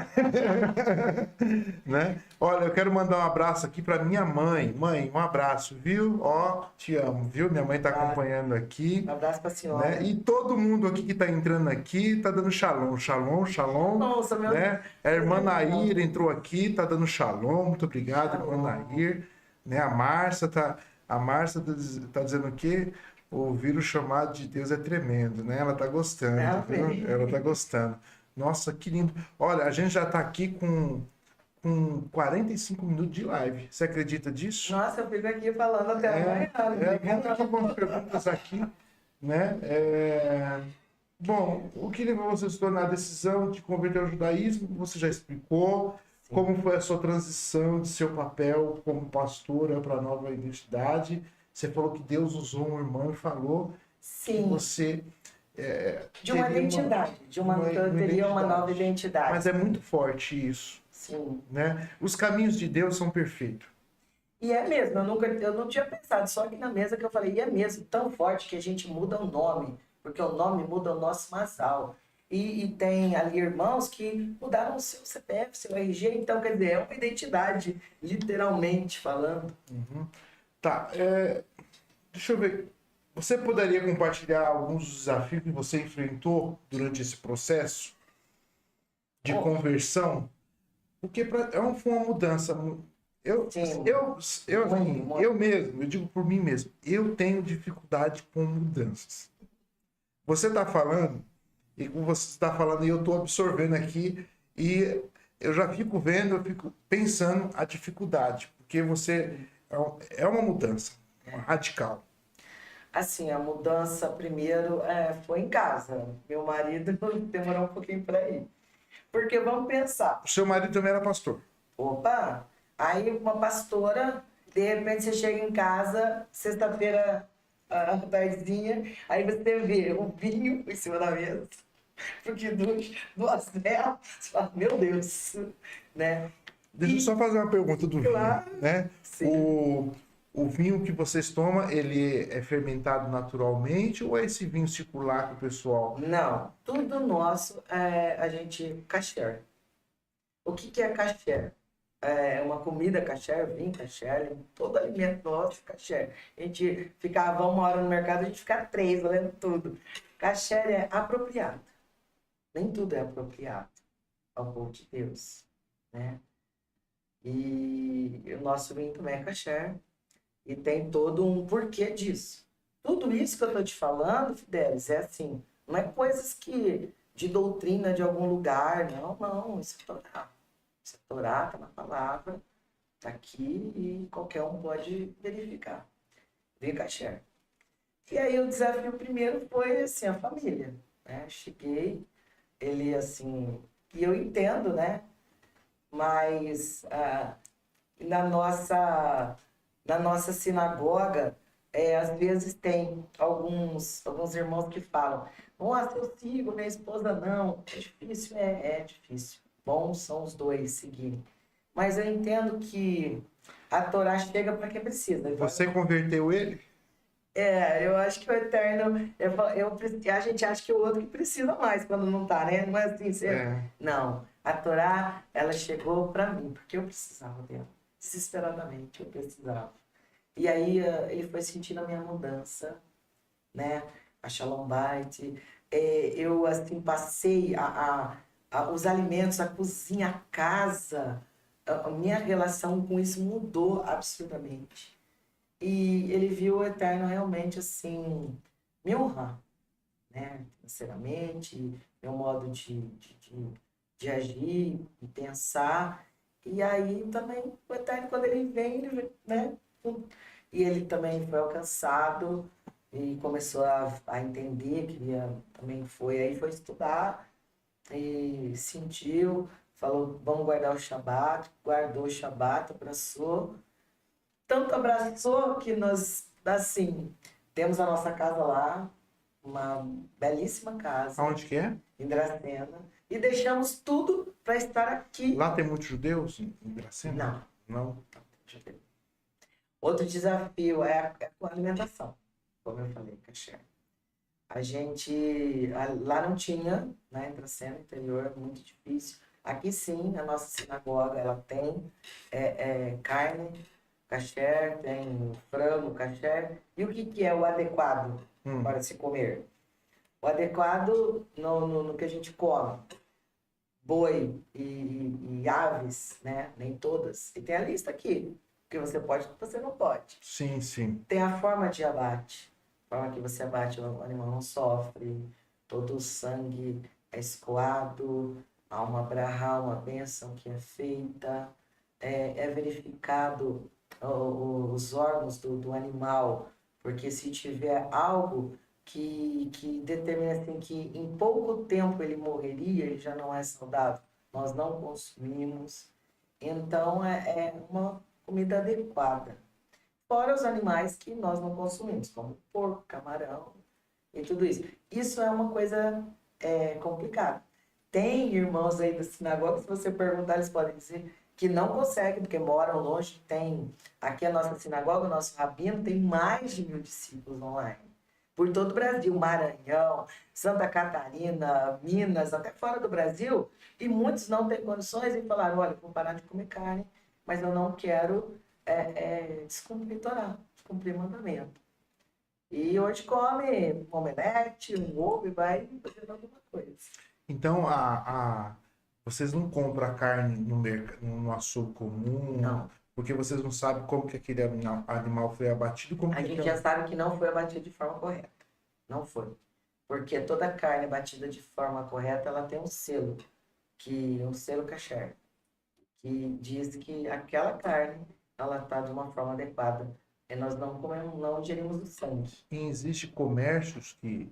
Né? Olha, eu quero mandar um abraço aqui para minha mãe. Mãe, um abraço, viu? Ó, te amo, viu? Minha mãe tá acompanhando aqui. Um abraço pra senhora. Né? E todo mundo aqui que tá entrando aqui tá dando shalom, shalom, shalom. Nossa, meu Né? A irmã Deus. Nair entrou aqui, tá dando shalom. Muito obrigado, Shalom. irmã Nair. Né? A Márcia tá dizendo o quê? Ouvir o chamado de Deus é tremendo, né? Ela tá gostando, viu? Ela tá gostando. Nossa, que lindo. Olha, a gente já tá aqui com 45 minutos de live. Você acredita disso? Nossa, eu fico aqui falando até amanhã. Vamos aqui com as perguntas aqui, né? Bom, o que levou você a se tornar a decisão de converter ao judaísmo? Você já explicou. Sim. Como foi a sua transição de seu papel como pastora para a nova identidade? Você falou que Deus usou um irmão e falou Sim. que você... de uma identidade, teria uma nova identidade. Mas é muito forte isso. Sim. Né? Os caminhos de Deus são perfeitos. E é mesmo, eu não tinha pensado, só que na mesa que eu falei, e é mesmo, tão forte que a gente muda o nome, porque o nome muda o nosso masal. E tem ali irmãos que mudaram o seu CPF, seu RG, então, quer dizer, é uma identidade, literalmente falando. Uhum. Tá, deixa eu ver. Você poderia compartilhar alguns dos desafios que você enfrentou durante esse processo de conversão? Porque foi uma mudança. Eu mesmo, eu digo por mim mesmo, eu tenho dificuldade com mudanças. Você está falando, e como você está falando, e eu estou absorvendo aqui, e eu já fico vendo, eu fico pensando a dificuldade, porque você é uma mudança radical. Assim, a mudança primeiro foi em casa. Meu marido demorou um pouquinho para ir. Porque vamos pensar. O seu marido também era pastor. Opa! Aí uma pastora, de repente você chega em casa, sexta-feira à tardezinha, aí você vê o vinho em cima da mesa. Porque duas delas, você fala, meu Deus, né? Deixa eu só fazer uma pergunta do vinho, né? Sim. O vinho que vocês tomam, ele é fermentado naturalmente ou é esse vinho circular que o pessoal... Não, tudo nosso a gente kasher. O que é kasher? É uma comida kasher, vinho kasher, todo alimento nosso é kasher. A gente ficava uma hora no mercado, a gente ficava 3 olhando tudo. Kasher é apropriado. Nem tudo é apropriado ao povo de Deus, né? E o nosso vinho também é kasher. E tem todo um porquê disso. Tudo isso que eu estou te falando, Fidelis, é assim, não é coisas de doutrina de algum lugar, não, isso é Torá. Isso é Torá, está na palavra, está aqui e qualquer um pode verificar. Vem kasher. E aí o desafio primeiro foi, assim, a família, né? Cheguei, ele, assim, e eu entendo, né? Mas na nossa sinagoga, às vezes tem alguns irmãos que falam, nossa, eu sigo, minha esposa não. É difícil, é difícil. Bons são os dois seguirem. Mas eu entendo que a Torá chega para quem precisa. Você converteu ele? Eu acho que o Eterno... a gente acha que é o outro que precisa mais quando não tá, né? Não é assim, Não, a Torá, ela chegou para mim, porque eu precisava dela. Desesperadamente, eu precisava. E aí ele foi sentindo a minha mudança, né? a Shalom Bait. Eu, assim, passei os alimentos, a cozinha, a casa. A minha relação com isso mudou absurdamente. E ele viu o Eterno realmente, assim, me honrar, né? Financeiramente, meu modo de agir e pensar. E aí também o Eterno, quando ele vem, ele, né? E ele também foi alcançado e começou a entender, queria, também foi estudar e sentiu, falou, vamos guardar o Shabat, guardou o Shabat, abraçou, tanto abraçou que nós, assim, temos a nossa casa lá, uma belíssima casa Aonde que é? em Dracena, e deixamos tudo para estar aqui. Lá tem muitos judeus em Dracena? Não. Não? Outro desafio é com a alimentação, como eu falei, Caché. A gente, lá não tinha, né, em Dracena, interior, muito difícil. Aqui sim, a nossa sinagoga, ela tem carne, kasher, tem frango, kasher. E o que é o adequado para se comer? O adequado no que a gente come. Boi e aves, né? Nem todas. E tem a lista aqui. O que você pode e o que você não pode. Sim, sim. Tem a forma de abate. A forma que você abate, o animal não sofre. Todo o sangue é escoado. Há uma brahá, uma bênção que é feita. É verificado os órgãos do animal. Porque se tiver algo que determina assim, que em pouco tempo ele morreria, ele já não é saudável. Nós não consumimos. Então, é uma comida adequada. Fora os animais que nós não consumimos, como porco, camarão e tudo isso. Isso é uma coisa complicada. Tem irmãos aí da sinagoga, se você perguntar, eles podem dizer que não conseguem, porque moram longe. Tem aqui a nossa sinagoga, o nosso rabino, tem mais de 1.000 discípulos online. Por todo o Brasil, Maranhão, Santa Catarina, Minas, até fora do Brasil. E muitos não têm condições e falaram, olha, vou parar de comer carne, mas eu não quero descumprir Torá, descumprir mandamento. E hoje come um omelete, um ovo e vai fazendo alguma coisa. Então, vocês não compram a carne no açougue comum? Não. Porque vocês não sabem como que aquele animal foi abatido? Como A que gente já sabe que não foi abatido de forma correta. Não foi. Porque toda carne batida de forma correta, ela tem um selo kasher, que diz que aquela carne, ela está de uma forma adequada. E nós não comemos, não ingerimos o sangue. E existe comércios que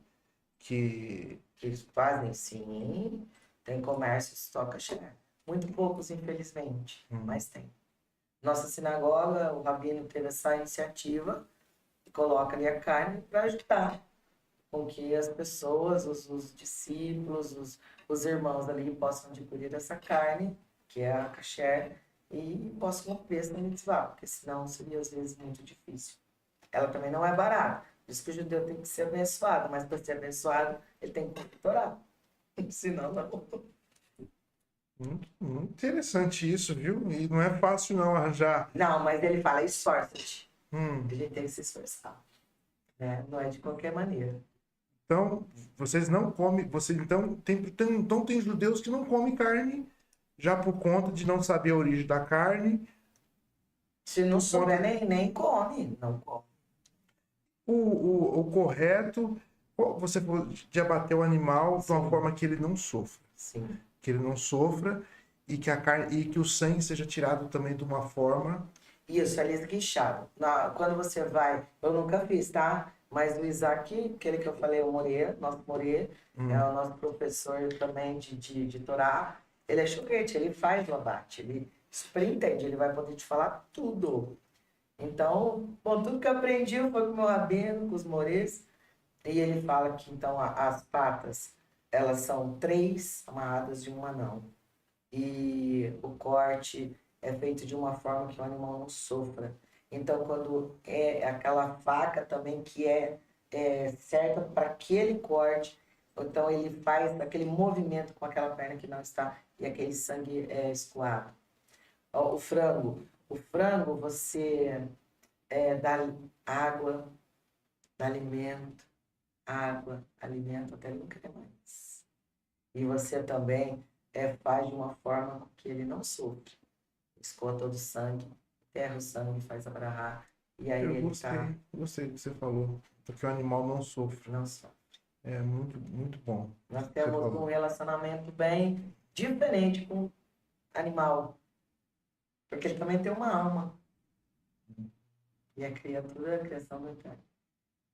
Que eles fazem, sim. Tem comércios só kasher. Muito poucos, infelizmente, mas tem. Nossa sinagoga, o rabino teve essa iniciativa e coloca ali a carne para ajudar com que as pessoas, os discípulos, os irmãos ali possam adquirir essa carne, que é a kasher, e possam cumprir essa mitzvah, porque senão seria às vezes muito difícil. Ela também não é barata. Por isso que o judeu tem que ser abençoado, mas para ser abençoado, ele tem que cumprir Torá. Senão, não. Muito interessante isso, viu? E não é fácil não arranjar. Não, mas ele fala, esforça-te. Hum. A gente tem que se esforçar. Né? Não é de qualquer maneira. Então, vocês não comem. Então tem judeus que não comem carne já por conta de não saber a origem da carne. Se não souber, nem come. Não come. O correto, você de abater o animal de uma forma que ele não sofra. Sim. Que ele não sofra e que a carne e que o sangue seja tirado também de uma forma. Isso, ali esguichado. Quando você vai, eu nunca fiz, tá? Mas o Isaac, aquele que eu falei, o Moreira, nosso Moreira, é o nosso professor também de Torá, ele é choquete, ele faz o abate, ele super entende, ele vai poder te falar tudo. Então, bom, tudo que eu aprendi foi com o meu rabino, com os Moreiros, e ele fala que então as patas, elas são 3 amarradas de um anão. E o corte é feito de uma forma que o animal não sofra. Então, quando é aquela faca também que é certa para aquele corte, então ele faz aquele movimento com aquela perna que não está e aquele sangue escoado. O frango você dá água, dá alimento, água, alimento até ele não querer mais. E você também faz de uma forma que ele não sofre. Escoa todo o sangue, enterra o sangue, faz abrahar. E aí Eu ele tá, gostei do que você falou. Porque o animal não sofre. não sofre. É muito bom Nós o que você temos um falou. relacionamento bem diferente com o animal, porque ele também tem uma alma. E a criatura é a criação do Eterno.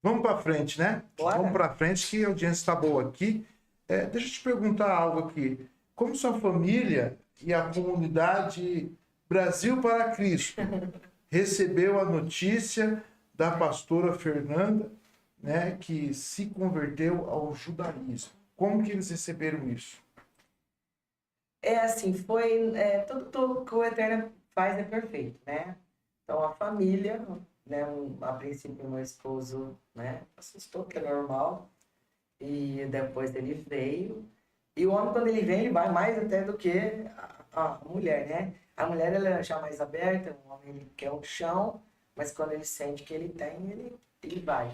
Vamos para frente, né? Bora? Vamos para frente, que a audiência está boa aqui. Deixa eu te perguntar algo aqui. Como sua família e a comunidade Brasil para Cristo recebeu a notícia da pastora Fernanda, né, que se converteu ao judaísmo? Como que eles receberam isso? É assim, foi tudo que o Eterno faz é perfeito, né? Então a família, né? A princípio meu esposo, né? Assustou, que é normal. E depois ele veio. E o homem, quando ele vem, ele vai mais até do que a mulher, né? A mulher, ela é já mais aberta, o homem ele quer o chão, mas quando ele sente que ele tem, ele vai.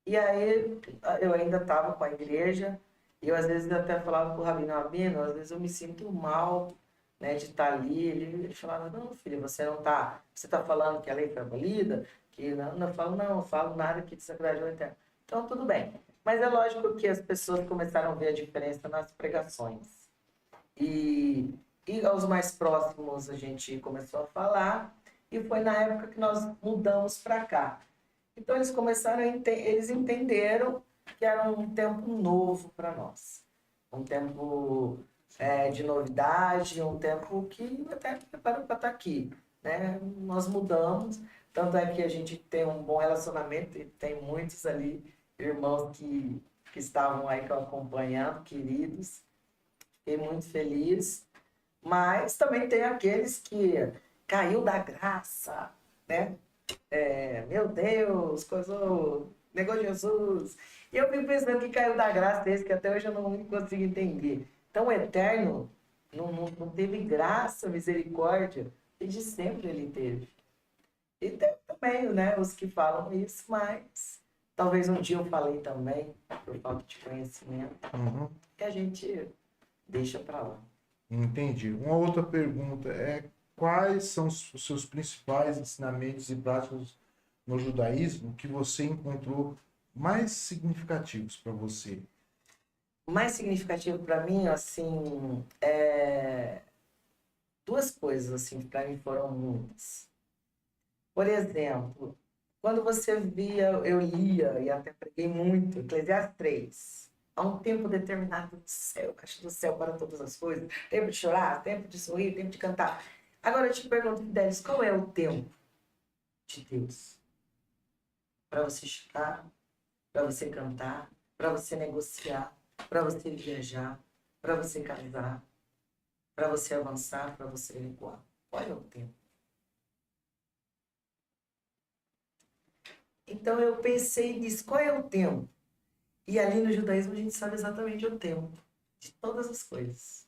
E aí eu ainda estava com a igreja, e eu às vezes até falava pro Rabino, Rabino, às vezes eu me sinto mal, né, de estar ali. Ele falava, não, filho, você tá falando que a lei foi abolida, que não, eu falo nada que desagrade o Eterno. Então tudo bem. Mas é lógico que as pessoas começaram a ver a diferença nas pregações. E aos mais próximos a gente começou a falar, e foi na época que nós mudamos para cá. Então eles começaram eles entenderam que era um tempo novo para nós, um tempo de novidade, um tempo que até preparou para estar aqui, né? Nós mudamos, tanto é que a gente tem um bom relacionamento e tem muitos ali irmãos que estavam aí acompanhando, queridos, fiquei muito feliz, mas também tem aqueles que caiu da graça, né? Meu Deus, coisou, negou Jesus. E eu fico pensando que caiu da graça esse, que até hoje eu não consigo entender. Então o Eterno não teve graça, misericórdia, e de sempre ele teve. E tem também, né, os que falam isso, mas talvez um dia eu falei também, por falta de conhecimento, Uhum. que a gente deixa para lá. Entendi. Uma outra pergunta quais são os seus principais ensinamentos e práticas no judaísmo que você encontrou mais significativos para você? O mais significativo para mim, assim, duas coisas, assim, que para mim foram muitas. Por exemplo, quando você via, eu lia e até preguei muito, Eclesiastes 3. Há um tempo determinado do céu, caixa do céu para todas as coisas. Tempo de chorar, tempo de sorrir, tempo de cantar. Agora eu te pergunto, Fidelis, qual é o tempo de Deus? Para você chorar, para você cantar, para você negociar, para você viajar, para você casar, para você avançar, para você recuar. Qual é o tempo? Então eu pensei nisso, qual é o tempo? E ali no judaísmo a gente sabe exatamente o tempo de todas as coisas.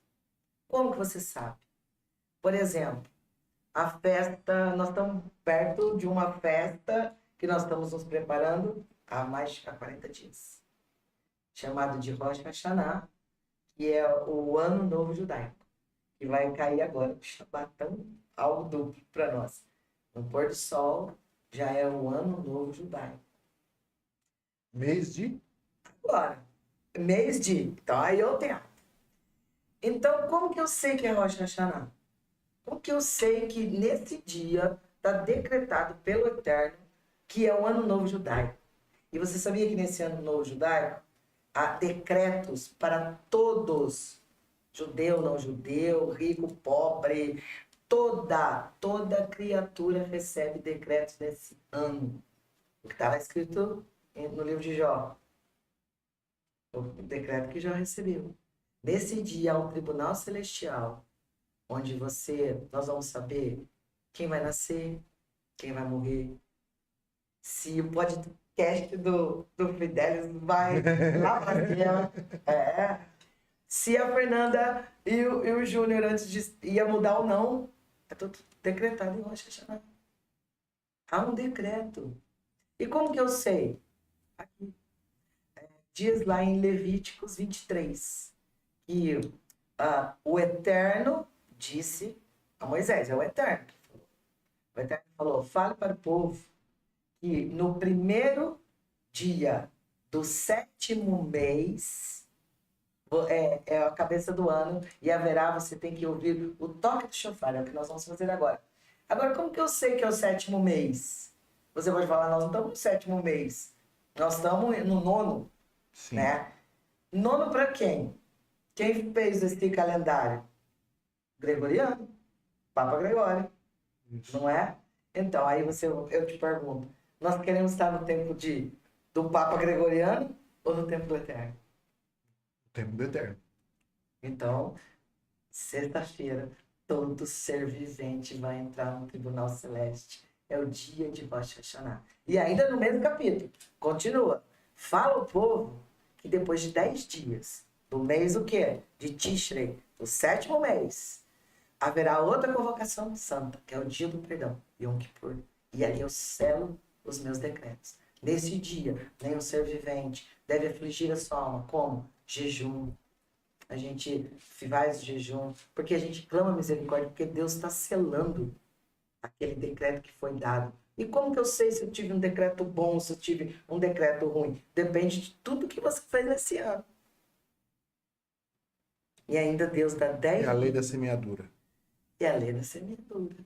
Como que você sabe? Por exemplo, a festa, nós estamos perto de uma festa que nós estamos nos preparando há mais de 40 dias, chamado de Rosh Hashanah, que é o Ano Novo Judaico, que vai cair agora, Shabatão, algo duplo para nós. No pôr do sol já é o Ano Novo Judaico. Mês de? Agora, mês de, então aí eu tenho. Então, como que eu sei que é Rosh Hashanah? Como que eu sei que nesse dia está decretado pelo Eterno que é o Ano Novo Judaico? E você sabia que nesse Ano Novo Judaico há decretos para todos, judeu, não judeu, rico, pobre, toda criatura recebe decretos nesse ano. O que está escrito no livro de Jó. O decreto que Jó recebeu. Nesse dia há um tribunal celestial, onde nós vamos saber quem vai nascer, quem vai morrer, se o podcast do Fidelis vai lá pra cima, se a Fernanda e o Júnior antes de ia mudar ou não, é tudo decretado em Rosh Hashanah. Há um decreto. E como que eu sei? Aqui. diz lá em Levíticos 23, que o Eterno disse a Moisés, é o Eterno que falou. O Eterno falou, fale para o povo que no primeiro dia do 7º mês, é a cabeça do ano, e haverá, você tem que ouvir o toque do chofar, é o que nós vamos fazer agora. Agora, como que eu sei que é o 7º mês? Você pode falar, nós não estamos no 7º mês, nós estamos no 9º, Sim. né? 9º para quem? Quem fez esse calendário? Gregoriano, Papa Gregório, Isso. não é? Então, aí eu te pergunto, nós queremos estar no tempo do Papa Gregoriano ou no tempo do Eterno? O tempo do eterno. Então, sexta-feira, todo ser vivente vai entrar no tribunal celeste. É o dia de Rosh Hashanah. E ainda no mesmo capítulo, continua. Fala ao povo que depois de 10 dias, do mês o quê? De Tishrei, do 7º mês, haverá outra convocação santa, que é o dia do perdão, Yom Kippur. E ali eu selo os meus decretos. Nesse dia, nenhum ser vivente deve afligir a sua alma. Como? Jejum. A gente faz jejum, porque a gente clama misericórdia, porque Deus está selando aquele decreto que foi dado. E como que eu sei se eu tive um decreto bom, se eu tive um decreto ruim? Depende de tudo que você fez nesse ano. E ainda Deus dá 10 É a lei da semeadura. e a lei da semeadura.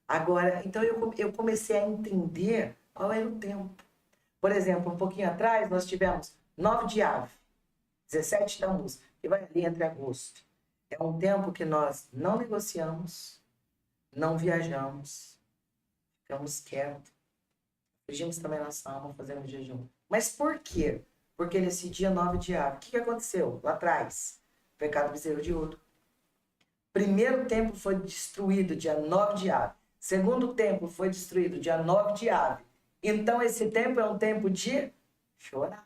Agora, então eu comecei a entender qual era o tempo. Por exemplo, um pouquinho atrás, nós tivemos 9 de Ave, 17 Tammuz, que vai ali entre agosto. É um tempo que nós não negociamos, não viajamos, ficamos quietos, fugimos também nossa alma fazendo jejum. Mas por quê? Porque nesse dia 9 de Ave, o que aconteceu lá atrás? Pecado bezerro de ouro. Primeiro templo foi destruído dia 9 de Ave. Segundo templo foi destruído dia 9 de Ave. Então esse tempo é um tempo de chorar.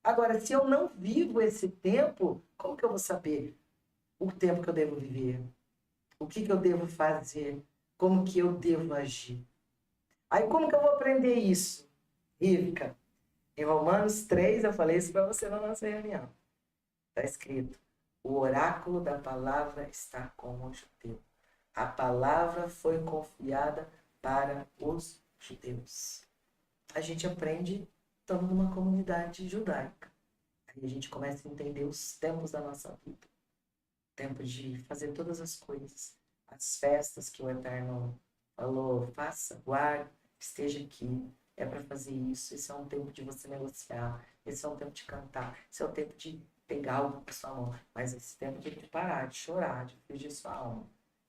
Agora, se eu não vivo esse tempo, como que eu vou saber o tempo que eu devo viver? O que eu devo fazer? Como que eu devo agir? Aí como que eu vou aprender isso? Rívika, em Romanos 3, eu falei isso para você na nossa reunião. Está escrito, o oráculo da palavra está com o judeu. A palavra foi confiada para os judeus. A gente aprende estando numa comunidade judaica. Aí a gente começa a entender os tempos da nossa vida. Tempo de fazer todas as coisas. As festas que o Eterno falou, faça, guarde, esteja aqui. É para fazer isso. Esse é um tempo de você negociar. Esse é um tempo de cantar. Esse é o tempo de pegar algo com a sua mão. Mas esse tempo tem que parar, de chorar, de fugir sua alma.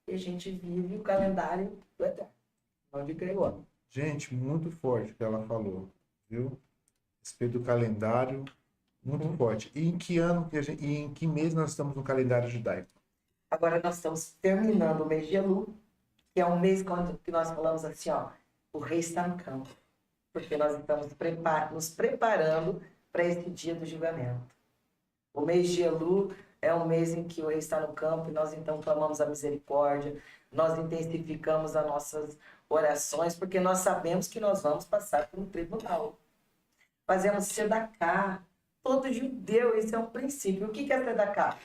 E a gente vive o calendário do Eterno. Não de Gregório. Gente, muito forte o que ela falou, viu? Respeito do calendário, muito forte. E em que ano e em que mês nós estamos no calendário judaico? Agora nós estamos terminando o mês de Elul, que é um mês que nós falamos assim, ó, o rei está no campo. Porque nós estamos nos preparando para esse dia do julgamento. O mês de Elul é um mês em que o rei está no campo e nós então clamamos a misericórdia, nós intensificamos as nossas orações, porque nós sabemos que nós vamos passar por um tribunal. Fazemos tzedakah. Todo judeu, esse é um princípio. O que é tzedakah?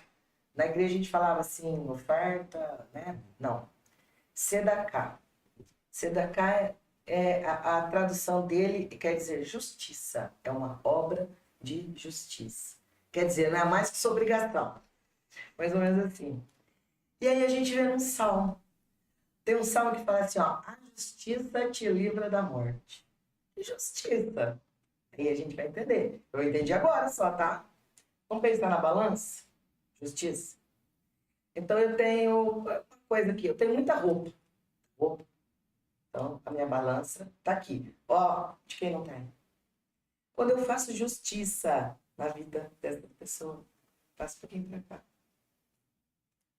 Na igreja a gente falava assim, oferta, né? Não. Tzedakah. Tzedakah a tradução dele quer dizer justiça. É uma obra de justiça. Quer dizer, não é mais que sua obrigação. Mais ou menos assim. E aí a gente vê num salmo. Tem um salmo que fala assim, ó, a justiça te livra da morte. Que justiça? Aí a gente vai entender. Eu entendi agora só, tá? Vamos pensar na balança? Justiça. Então eu tenho uma coisa aqui, eu tenho muita roupa. Então a minha balança tá aqui. Ó, de quem não tem? Quando eu faço justiça na vida dessa pessoa, faço um pouquinho pra cá.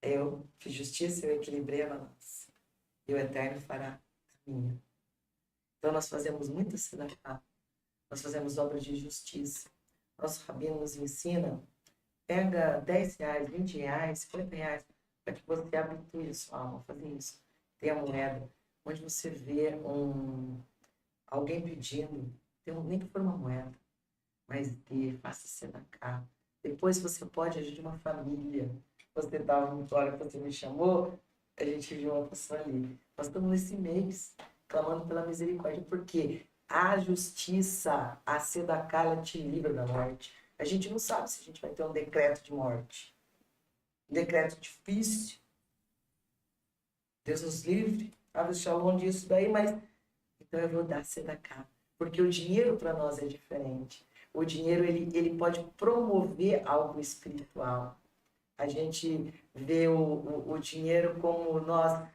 Eu fiz justiça, eu equilibrei a balança. E o Eterno fará a minha. Então nós fazemos muito tzedakah. Nós fazemos obras de justiça. Nosso rabino nos ensina, pega 10 reais, 20 reais, 50 reais, para que você habitue a sua alma a fazer isso. Tem a moeda, onde você vê alguém pedindo, nem que for uma moeda, mas dê, faça tzedakah. Depois você pode ajude uma família. Você estava muito hora que você me chamou, a gente viu uma pessoa ali. Nós estamos nesse mês clamando pela misericórdia, porque a justiça, a tzedakah, ela te livra da morte. A gente não sabe se a gente vai ter um decreto de morte. Um decreto difícil. Deus nos livre. Abre o shalom disso daí, mas então eu vou dar tzedakah. Porque o dinheiro para nós é diferente. O dinheiro, ele pode promover algo espiritual. A gente vê o dinheiro como nós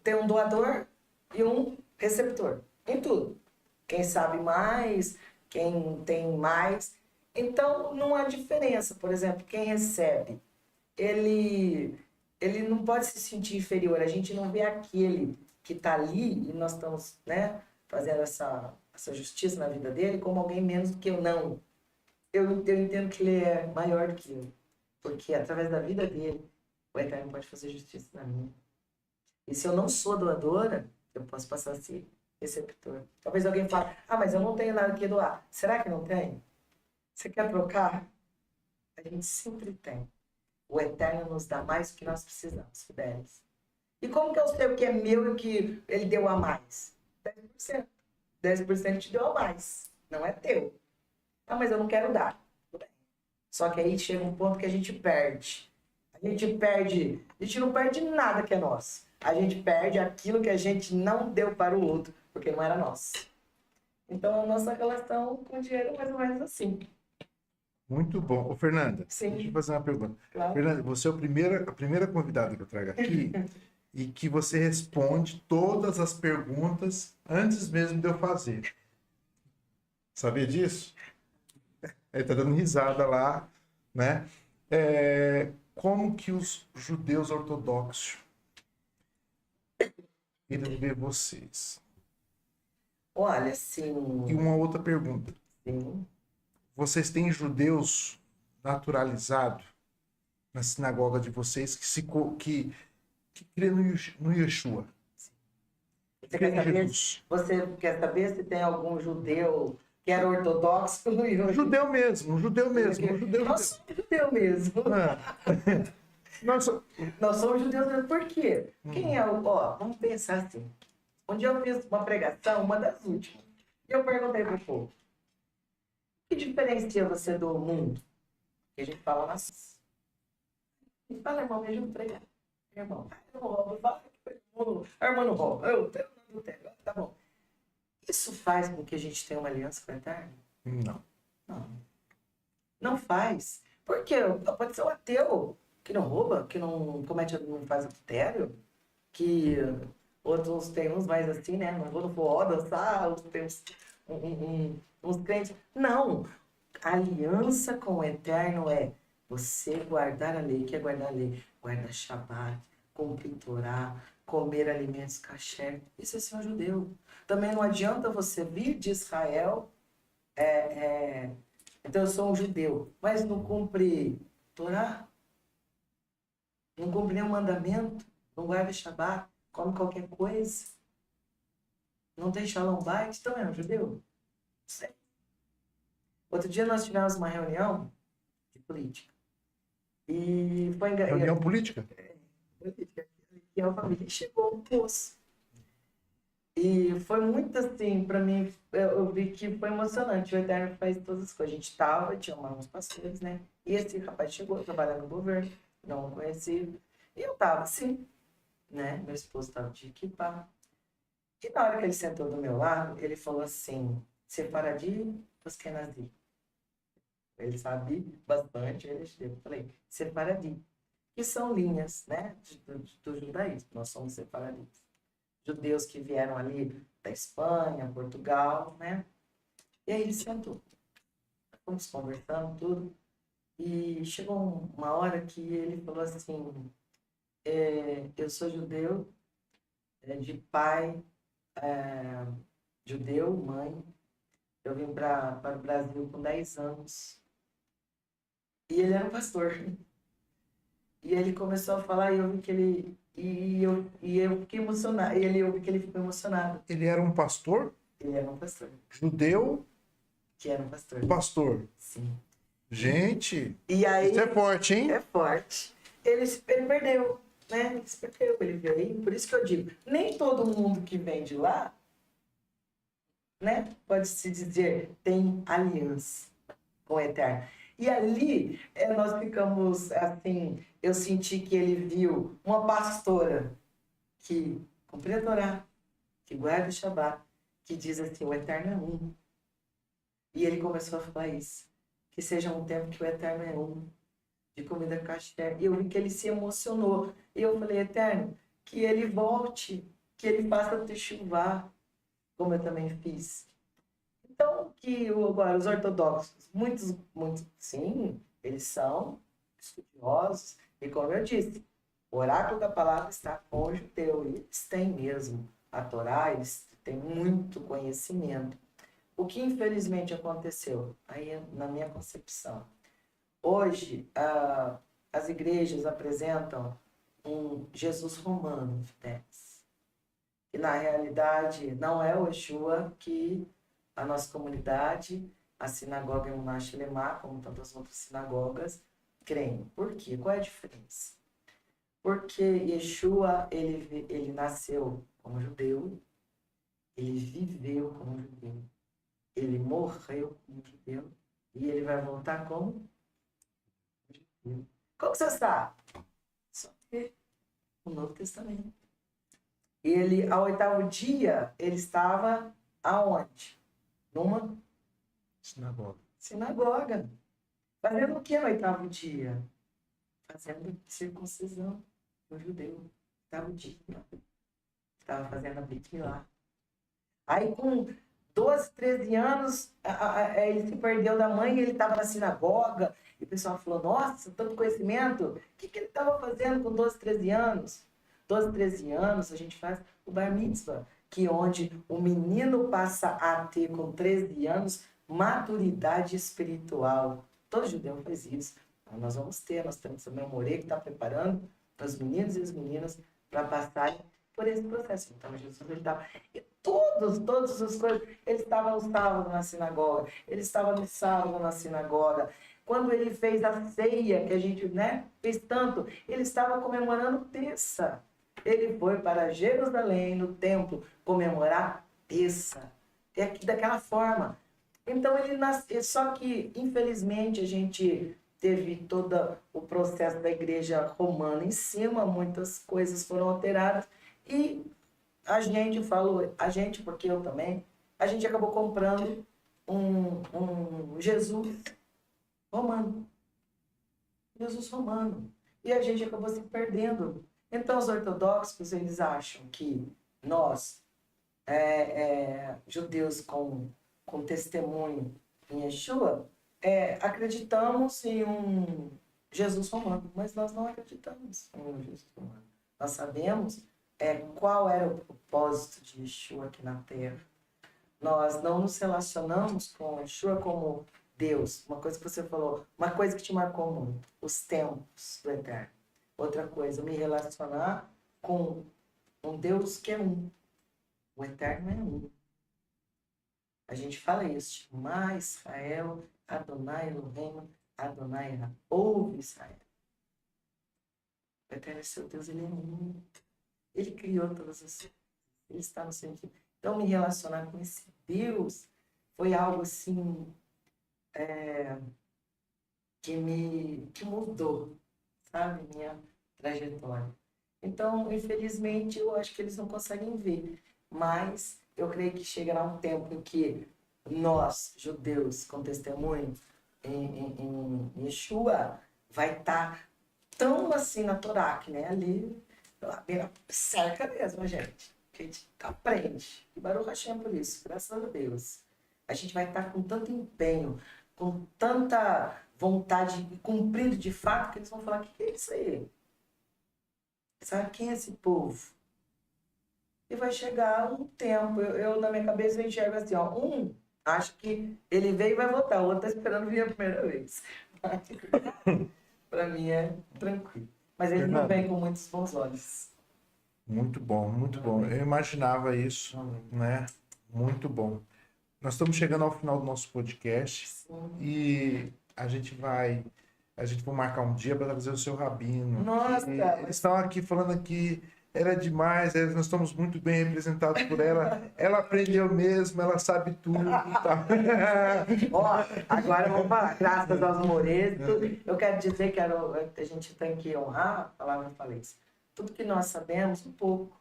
tem um doador e um receptor. Em tudo. Quem sabe mais, quem tem mais. Então, não há diferença. Por exemplo, quem recebe, ele não pode se sentir inferior. A gente não vê aquele que está ali e nós estamos, né, fazendo essa justiça na vida dele como alguém menos do que eu. Não. Eu entendo que ele é maior do que eu. Porque através da vida dele, o Eterno pode fazer justiça na minha. E se eu não sou doadora, eu posso passar a ser receptor. Talvez alguém fale, mas eu não tenho nada que doar. Será que não tem? Você quer trocar? A gente sempre tem. O Eterno nos dá mais do que nós precisamos, fiéis. E como que eu sei o que é meu e o que ele deu a mais? 10%. 10% te deu a mais. Não é teu. Mas eu não quero dar. Tudo bem. Só que aí chega um ponto que a gente perde. A gente não perde nada que é nosso. A gente perde aquilo que a gente não deu para o outro, porque não era nosso. Então a nossa relação com o dinheiro é mais ou menos assim. Muito bom. Ô, Fernanda, Sim. deixa eu fazer uma pergunta. Claro. Fernanda, você é a primeira convidada que eu trago aqui e que você responde todas as perguntas antes mesmo de eu fazer. Sabia disso? Ele tá dando risada lá, né? Como que os judeus ortodoxos irão ver vocês? Olha, sim. E uma outra pergunta. Sim. Vocês têm judeus naturalizados na sinagoga de vocês que crê no Yeshua? Você quer saber se tem algum judeu que era ortodoxo? Um judeu mesmo. Nós somos judeu mesmo. Nós somos judeus mesmo. Por quê? Quem é o... vamos pensar assim. Um dia eu fiz uma pregação, uma das últimas, e eu perguntei pro povo, o que diferencia você do mundo? Que a gente fala assim. E fala, irmão, me ajuda a pregar. Irmão, eu não roubo, fala que a irmã não rouba. Eu tenho, tá bom. Isso faz com que a gente tenha uma aliança com o Eterno? Não faz. Por quê? Pode ser um ateu que não rouba, que não faz adultério, que outros tem uns mais assim, né? Não vou no forró dançar, outros tem uns crentes. Não. A aliança com o Eterno é você guardar a lei. O que é guardar a lei? Guardar Shabbat, cumprir Torá, comer alimentos kasher. Isso é ser um judeu. Também não adianta você vir de Israel, então eu sou um judeu, mas não cumpre Torá, não cumpre nenhum mandamento, não guarda Shabbat, come qualquer coisa, não tem Shalom Bait, então é um judeu? Sei. Outro dia nós tivemos uma reunião de política. E foi Reunião política? Política. E a família chegou um moço. E foi muito assim, para mim, eu vi que foi emocionante. O Eterno faz todas as coisas. A gente tinha uns pastores, né? E esse rapaz chegou trabalhando no governo, não conhecia. E eu tava assim, né? Meu esposo tava de equipar. E na hora que ele sentou do meu lado, ele falou assim, Sefaradi, Ashkenazi. Ele sabe bastante, eu falei, Sefaradi. Que são linhas, né? Do judaísmo. Nós somos sefaraditas. Judeus que vieram ali da Espanha, Portugal, né? E aí ele sentou. Fomos conversando, tudo. E chegou uma hora que ele falou assim, eu sou judeu, de pai judeu, mãe. Eu vim para o Brasil com 10 anos. E ele era um pastor. E ele começou a falar e eu vi que ele... E eu fiquei emocionada. Eu vi que ele ficou emocionado. Ele era um pastor? Ele era um pastor. Judeu? que era um pastor. Pastor. Sim. Gente, E aí, isso é forte, hein? é forte. Ele perdeu, né? Ele se perdeu, ele veio. Por isso que eu digo, nem todo mundo que vem de lá, né? Pode-se dizer, tem aliança com o Eterno. E ali, nós ficamos, assim, eu senti que ele viu uma pastora que cumpre a Torá, que guarda o Shabat, que diz assim, o Eterno é um. E ele começou a falar isso. Que seja um tempo que o Eterno é um, de comida kasher. E eu vi que ele se emocionou. E eu falei, Eterno, que ele volte, que ele faça techuvá, como eu também fiz. Então, que agora os ortodoxos, muitos, sim, eles são estudiosos. E como eu disse, o oráculo da palavra está com o judeu. E eles têm mesmo a Torá, eles têm muito conhecimento. O que infelizmente aconteceu, aí na minha concepção, hoje as igrejas apresentam um Jesus romano, fiéis, que na realidade não é o Yeshua que a nossa comunidade, a sinagoga Emuná Shelemá, como tantas outras sinagogas, creem. Por quê? Qual é a diferença? Porque Yeshua, ele nasceu como judeu, ele viveu como judeu, ele morreu como judeu e ele vai voltar como judeu. Como você sabe? Só que o Novo Testamento. Ele, ao 8º dia, ele estava aonde? Numa sinagoga. Fazendo o que no 8º dia? Fazendo circuncisão no judeu. 8º dia. Estava fazendo a Brit Milá. Aí com 12, 13 anos, ele se perdeu da mãe, ele estava na sinagoga, e o pessoal falou, nossa, tanto conhecimento, o que ele estava fazendo com 12, 13 anos? 12, 13 anos, a gente faz o Bar Mitzvah, que onde o menino passa a ter, com 13 anos, maturidade espiritual. Todo judeu faz isso. Então, nós temos também o Morê que está preparando os meninos e as meninas para passarem por esse processo. Então, Jesus, ele estava... Todas as coisas. Ele estava no sábado na sinagoga. Ele estava no sábado na sinagoga. Quando ele fez a ceia, que a gente, né, fez tanto, ele estava comemorando Pessa. Ele foi para Jerusalém, no templo, comemorar Pessa. É aqui daquela forma. Então, ele nasceu. Só que, infelizmente, a gente teve todo o processo da igreja romana em cima, muitas coisas foram alteradas. E a gente falou, porque eu também, a gente acabou comprando um Jesus romano. Jesus romano. E a gente acabou se perdendo. Então, os ortodoxos, eles acham que nós, judeus com testemunho em Yeshua, acreditamos em um Jesus romano, mas nós não acreditamos em um Jesus romano. Nós sabemos qual era o propósito de Yeshua aqui na Terra. Nós não nos relacionamos com Yeshua como Deus. Uma coisa que você falou, uma coisa que te marcou muito, os tempos do Eterno. Outra coisa, me relacionar com um Deus que é um. O Eterno é um. A gente fala isso, mas Israel, Adonai Elohim, Adonai, ouve Israel. O Eterno é seu Deus, ele é um. Ele criou todas as coisas. Ele está no sentido. Então, me relacionar com esse Deus foi algo assim que mudou, sabe, minha trajetória. Então, infelizmente, eu acho que eles não conseguem ver. Mas eu creio que chegará um tempo em que nós, judeus, com testemunho em Yeshua, vai estar tão assim na Torá, que nem ali, na cerca mesmo, gente. Que a gente aprende. E Baruch Hashem por isso, graças a Deus. A gente vai estar com tanto empenho, com tanta vontade, cumprindo de fato, que eles vão falar, o que é isso aí? Sabe quem é esse povo? E vai chegar um tempo, eu na minha cabeça eu enxergo assim, ó, acho que ele veio e vai voltar, o outro está esperando vir a primeira vez. Para mim é tranquilo. Mas ele não vem com muitos bons olhos. Muito bom, muito bom. Eu imaginava isso, né? Muito bom. Nós estamos chegando ao final do nosso podcast. Sim. E a gente vai marcar um dia para trazer o seu rabino. Nossa! Eles estão aqui falando que ela é demais, nós estamos muito bem representados por ela. Ela aprendeu mesmo, ela sabe tudo. Tá? Ó, agora vamos falar, graças aos Moretos, eu quero dizer que a gente tem que honrar a palavra que eu falei. Tudo que nós sabemos, um pouco.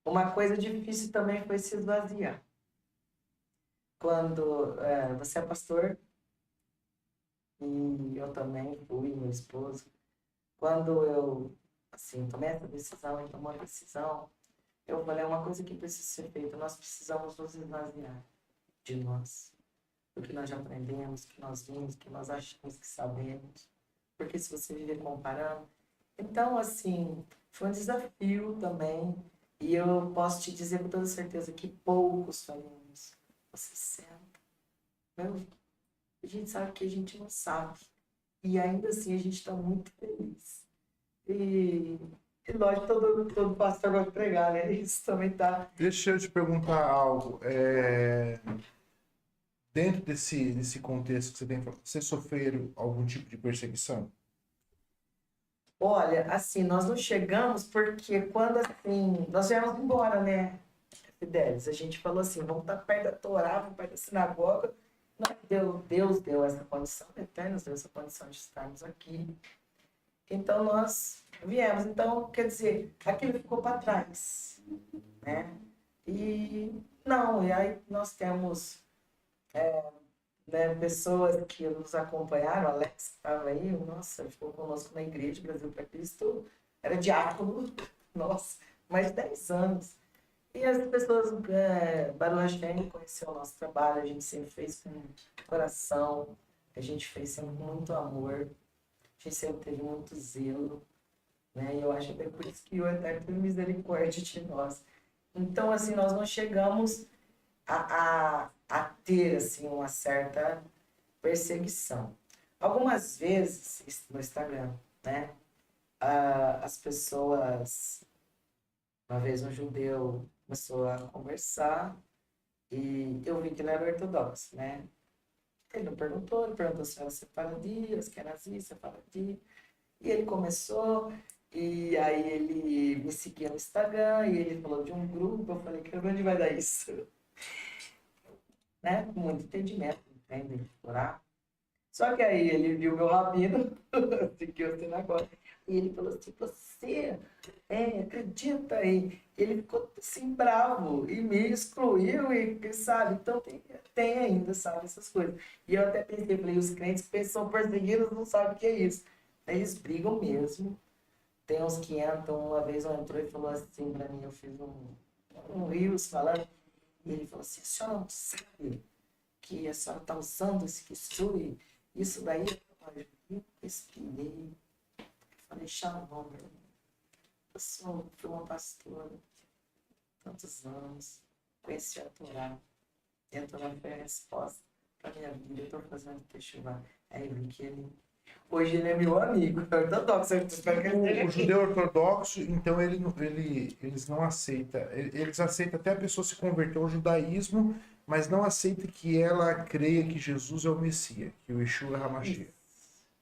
Uma coisa difícil também foi se esvaziar. Quando você é pastor, e eu também fui, meu esposo, quando eu assim, tomei essa decisão e tomou a decisão, eu falei, é uma coisa que precisa ser feita, nós precisamos nos esvaziar de nós. Do que nós já aprendemos, que nós vimos, que nós achamos que sabemos. Porque se você viver comparando... Então, assim, foi um desafio também. E eu posso te dizer com toda certeza que poucos faremos. Você senta. A gente sabe que a gente não sabe. E ainda assim a gente está muito feliz. E lógico, todo pastor gosta de pregar, né? Isso também tá. Deixa eu te perguntar algo. Dentro desse contexto que você tem, você sofreu algum tipo de perseguição? Olha, assim, nós não chegamos porque quando, assim, nós viemos embora, né, Fidelis? A gente falou assim, vamos estar perto da Torá, vamos perto da sinagoga. Deus deu essa condição, o Eterno nos deu essa condição de estarmos aqui. Então, nós viemos. Então, quer dizer, aquilo ficou para trás, né? E aí nós temos pessoas que nos acompanharam, o Alex que estava aí, nossa, ficou conosco na Igreja Brasil para Cristo, era diácono, nossa, mais de 10 anos. E as pessoas, Baruch Hashem conheceu o nosso trabalho, a gente sempre fez com coração, a gente fez sempre com muito amor, a gente sempre teve muito zelo, né? E eu acho até por isso que o Eterno teve misericórdia de nós. Então, assim, nós não chegamos a ter, assim, uma certa perseguição. Algumas vezes, no Instagram, né? As pessoas... Uma vez um judeu começou a conversar e eu vi que ele era ortodoxo, né? Ele não perguntou, ele perguntou se era separadia, se era nazista, separadia. E ele começou, e aí ele me seguia no Instagram, e ele falou de um grupo, eu falei, que onde vai dar isso? Né? Com muito entendimento, entende? Orar. Só que aí ele viu meu rabino, seguiu a sinagoga, e ele falou assim, você acredita aí? Ele ficou assim bravo e me excluiu, e sabe? Então tem ainda, sabe, essas coisas. E eu até pensei, falei, os crentes que são perseguidos não sabem o que é isso. Eles brigam mesmo. Tem uns que entram, uma vez um entrou e falou assim pra mim, eu fiz um rios falando, e ele falou assim, a senhora não sabe que a senhora está usando esse kitsui, isso daí, eu respirei, falei, shalom, meu irmão. Eu fui uma pastora, tantos anos, conheci a Torá, e a Torá foi a resposta para minha vida, eu estou fazendo techuvá. Aí eu vi que hoje ele é meu amigo, é ortodoxo, eu espero que ele O judeu ortodoxo, então eles não aceitam, eles aceitam até a pessoa se converter ao judaísmo, mas não aceita que ela creia que Jesus é o Messias, que o Yeshua é Hamashiach.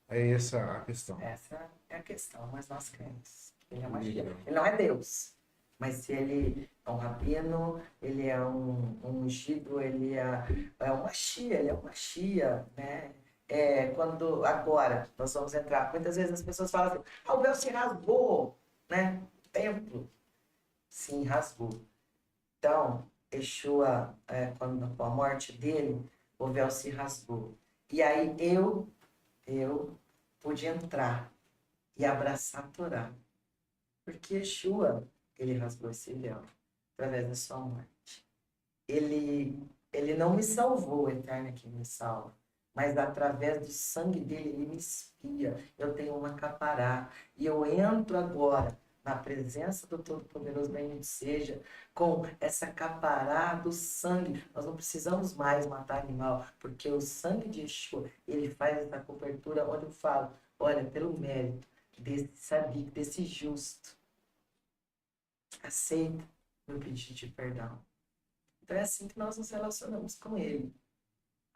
É essa a questão. Essa é a questão, mas nós cremos. Ele é Mashiach. Ele não é Deus, mas se ele é um rabino, ele é um ungido, ele é um Mashiach, ele é um Mashiach, né? Quando agora nós vamos entrar, muitas vezes as pessoas falam assim, o véu se rasgou, né? O templo, sim, rasgou. Então, Yeshua, com a morte dele, o véu se rasgou. E aí eu pude entrar e abraçar a Torá. Porque Yeshua, ele rasgou esse véu através da sua morte. Ele não me salvou, o Eterno que me salva, mas através do sangue dele, ele me espia. Eu tenho uma capará e eu entro agora na presença do Todo-Poderoso, bendito seja, com essa capará do sangue. Nós não precisamos mais matar animal, porque o sangue de Yeshua, ele faz essa cobertura, onde eu falo, olha, pelo mérito desse sadico, desse justo, aceita meu pedido de perdão. Então é assim que nós nos relacionamos com ele.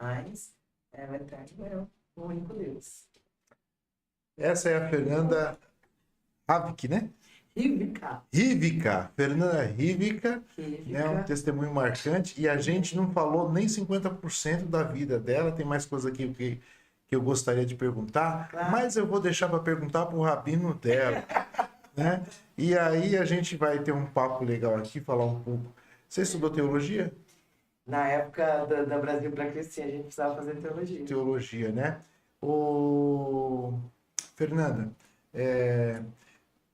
Mas o Eterno é o único Deus. Essa é a Fernanda Havik, né? Rívica. Rívica, Fernanda Rívica, né? Um Rívica. testemunho marcante. E a gente não falou nem 50% da vida dela. Tem mais coisa aqui que eu gostaria de perguntar, Claro. mas eu vou deixar para perguntar para o rabino dela, né? E aí a gente vai ter um papo legal aqui, falar um pouco. Você estudou teologia? Na época da Brasil para Crescer, a gente precisava fazer teologia. Teologia, né? Fernanda,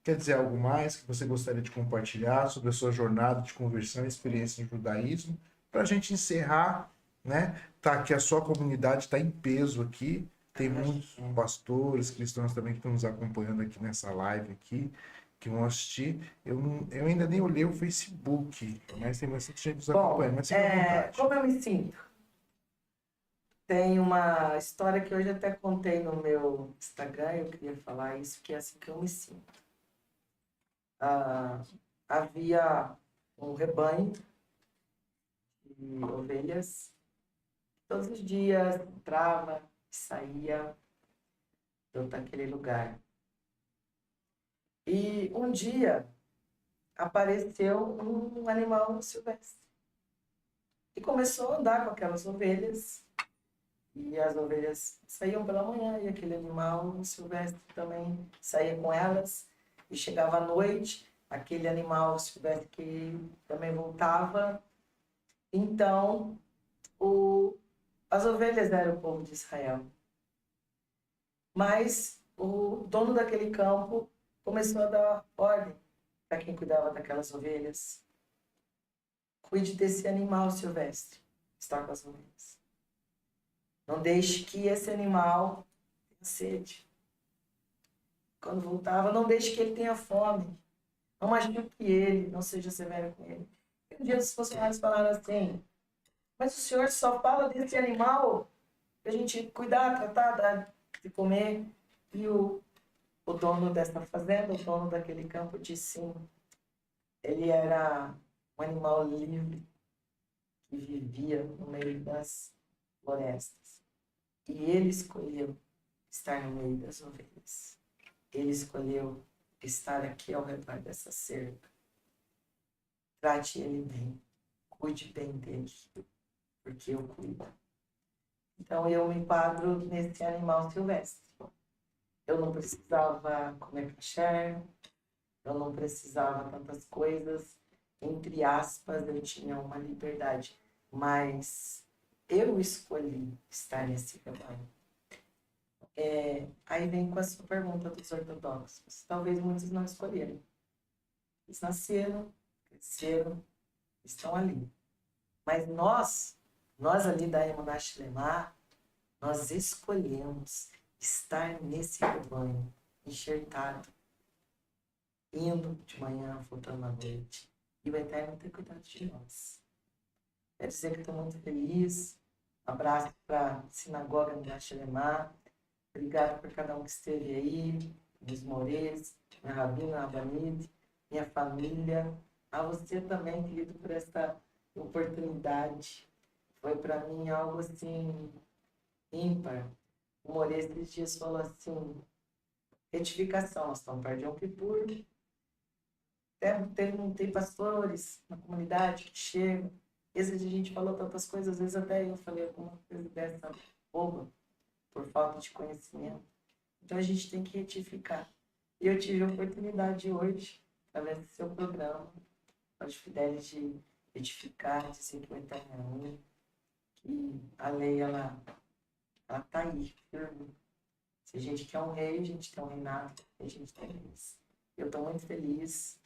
quer dizer algo mais que você gostaria de compartilhar sobre a sua jornada de conversão e experiência no judaísmo? Para a gente encerrar, né? Tá aqui a sua comunidade está em peso aqui. Tem muitos pastores, cristãos também que estão nos acompanhando aqui nessa live aqui, que vão assistir. Eu ainda nem olhei o Facebook, mas tem bastante gente nos acompanhando. Mas fica à vontade. Como eu me sinto? Tem uma história que hoje até contei no meu Instagram, eu queria falar isso, que é assim que eu me sinto. Havia um rebanho de ovelhas, todos os dias entrava e saía daquele lugar. E um dia apareceu um animal silvestre e começou a andar com aquelas ovelhas. E as ovelhas saíam pela manhã e aquele animal silvestre também saía com elas. E chegava à noite, aquele animal silvestre que também voltava. Então, as ovelhas eram o povo de Israel. Mas o dono daquele campo começou a dar ordem para quem cuidava daquelas ovelhas. Cuide desse animal silvestre que está com as ovelhas. Não deixe que esse animal tenha sede. Quando voltava, não deixe que ele tenha fome. Não machuque ele, não seja severo com ele. E um dia os funcionários falaram assim, mas o senhor só fala desse animal para a gente cuidar, tratar, dar de comer. E o dono dessa fazenda, o dono daquele campo, disse sim. Ele era um animal livre que vivia no meio das florestas. E ele escolheu estar no meio das ovelhas. Ele escolheu estar aqui ao redor dessa cerca. Trate ele bem. Cuide bem dele. Porque eu cuido. Então eu me enquadro nesse animal silvestre. Eu não precisava comer kasher. Eu não precisava tantas coisas. Entre aspas, eu tinha uma liberdade. Mas eu escolhi estar nesse rebanho. Aí vem com a sua pergunta dos ortodoxos. Talvez muitos não escolheram. Eles nasceram, cresceram, estão ali. Mas nós ali da Emuná Shilemá, nós escolhemos estar nesse rebanho, enxertado, indo de manhã, voltando à noite. E o Eterno tem cuidado de nós. Quero dizer que estou muito feliz. Abraço para a Sinagoga Emuná Shilemá. Obrigado por cada um que esteve aí, meus Moreira, minha Rabina, Abanid, minha família. A você também, querido, por essa oportunidade. Foi para mim algo assim ímpar. O Moreira esses dias falou assim, retificação, nós estamos perto de Yom Kippur. Tem pastores na comunidade que chegam. Às vezes a gente falou tantas coisas, às vezes até eu falei alguma coisa dessa boba, por falta de conhecimento. Então a gente tem que retificar. E eu tive a oportunidade hoje, através do seu programa, Pode Fidelis, de retificar, dizer que o Eterno é um, que a lei, ela tá aí, firme. Se a gente quer um rei, a gente tem um reinado, a gente tem reis. Eu estou muito feliz,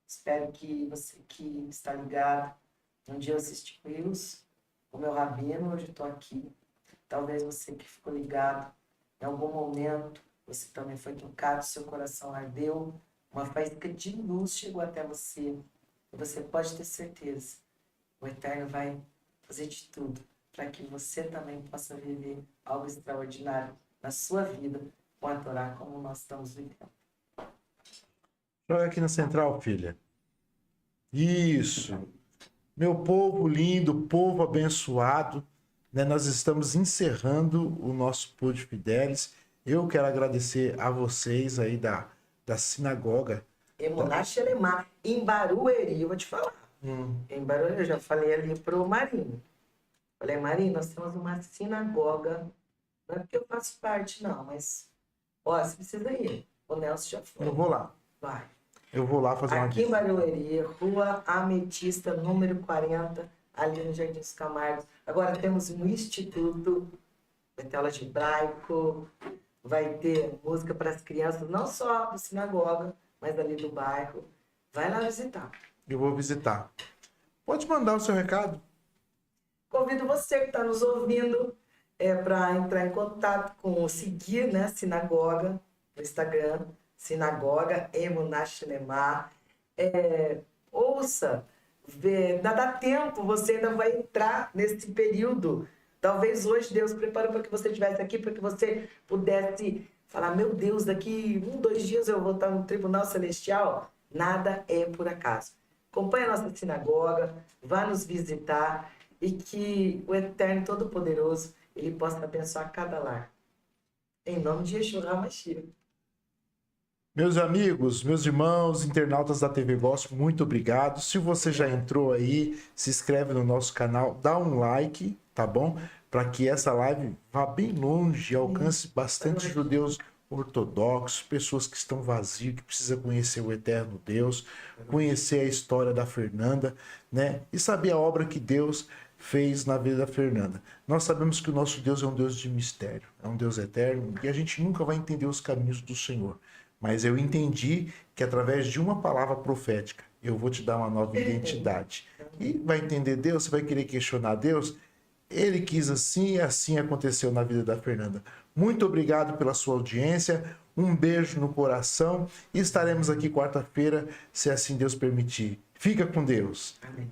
espero que você que está ligado, um dia eu assisti Rios, o meu rabino, hoje estou aqui. Talvez você que ficou ligado, em algum momento, você também foi tocado, seu coração ardeu, uma faísca de luz chegou até você. E você pode ter certeza, o Eterno vai fazer de tudo para que você também possa viver algo extraordinário na sua vida com a Torá como nós estamos vivendo. Joga aqui na central, filha. Isso. Meu povo lindo, povo abençoado, né? Nós estamos encerrando o nosso Pod Fidelis. Eu quero agradecer a vocês aí da sinagoga. Emuná Xeremá, em Barueri, eu vou te falar. Em Barueri, eu já falei ali pro Marinho. Falei, Marinho, nós temos uma sinagoga. Não é porque eu faço parte, não, mas... Ó, você precisa ir. O Nelson já foi. Eu vou lá. Vai. Eu vou lá fazer uma Aqui em visita. Barueri, Rua Ametista, número 40, ali no Jardim dos Camargos. Agora temos um instituto, vai ter aula de hebraico, vai ter música para as crianças, não só da sinagoga, mas ali do bairro. Vai lá visitar. Eu vou visitar. Pode mandar o seu recado. Convido você que está nos ouvindo para entrar em contato com, seguir, né, Sinagoga, no Instagram, Sinagoga Emuná Xeremá. Ouça, vê, dá tempo, você ainda vai entrar nesse período. Talvez hoje Deus preparou para que você estivesse aqui, para que você pudesse falar, meu Deus, daqui 2 dias eu vou estar no Tribunal Celestial. Nada é por acaso. Acompanhe a nossa sinagoga, vá nos visitar e que o Eterno Todo-Poderoso ele possa abençoar cada lar. Em nome de Yeshua HaMashiach. Meus amigos, meus irmãos, internautas da TV Gospel, muito obrigado. Se você já entrou aí, se inscreve no nosso canal, dá um like, tá bom? Para que essa live vá bem longe e alcance bastante judeus ortodoxos, pessoas que estão vazios, que precisam conhecer o eterno Deus, conhecer a história da Fernanda, né? E saber a obra que Deus fez na vida da Fernanda. Nós sabemos que o nosso Deus é um Deus de mistério, é um Deus eterno e a gente nunca vai entender os caminhos do Senhor. Mas eu entendi que através de uma palavra profética eu vou te dar uma nova identidade. E vai entender Deus, você vai querer questionar Deus. Ele quis assim e assim aconteceu na vida da Fernanda. Muito obrigado pela sua audiência. Um beijo no coração e estaremos aqui quarta-feira, se assim Deus permitir. Fica com Deus. Amém.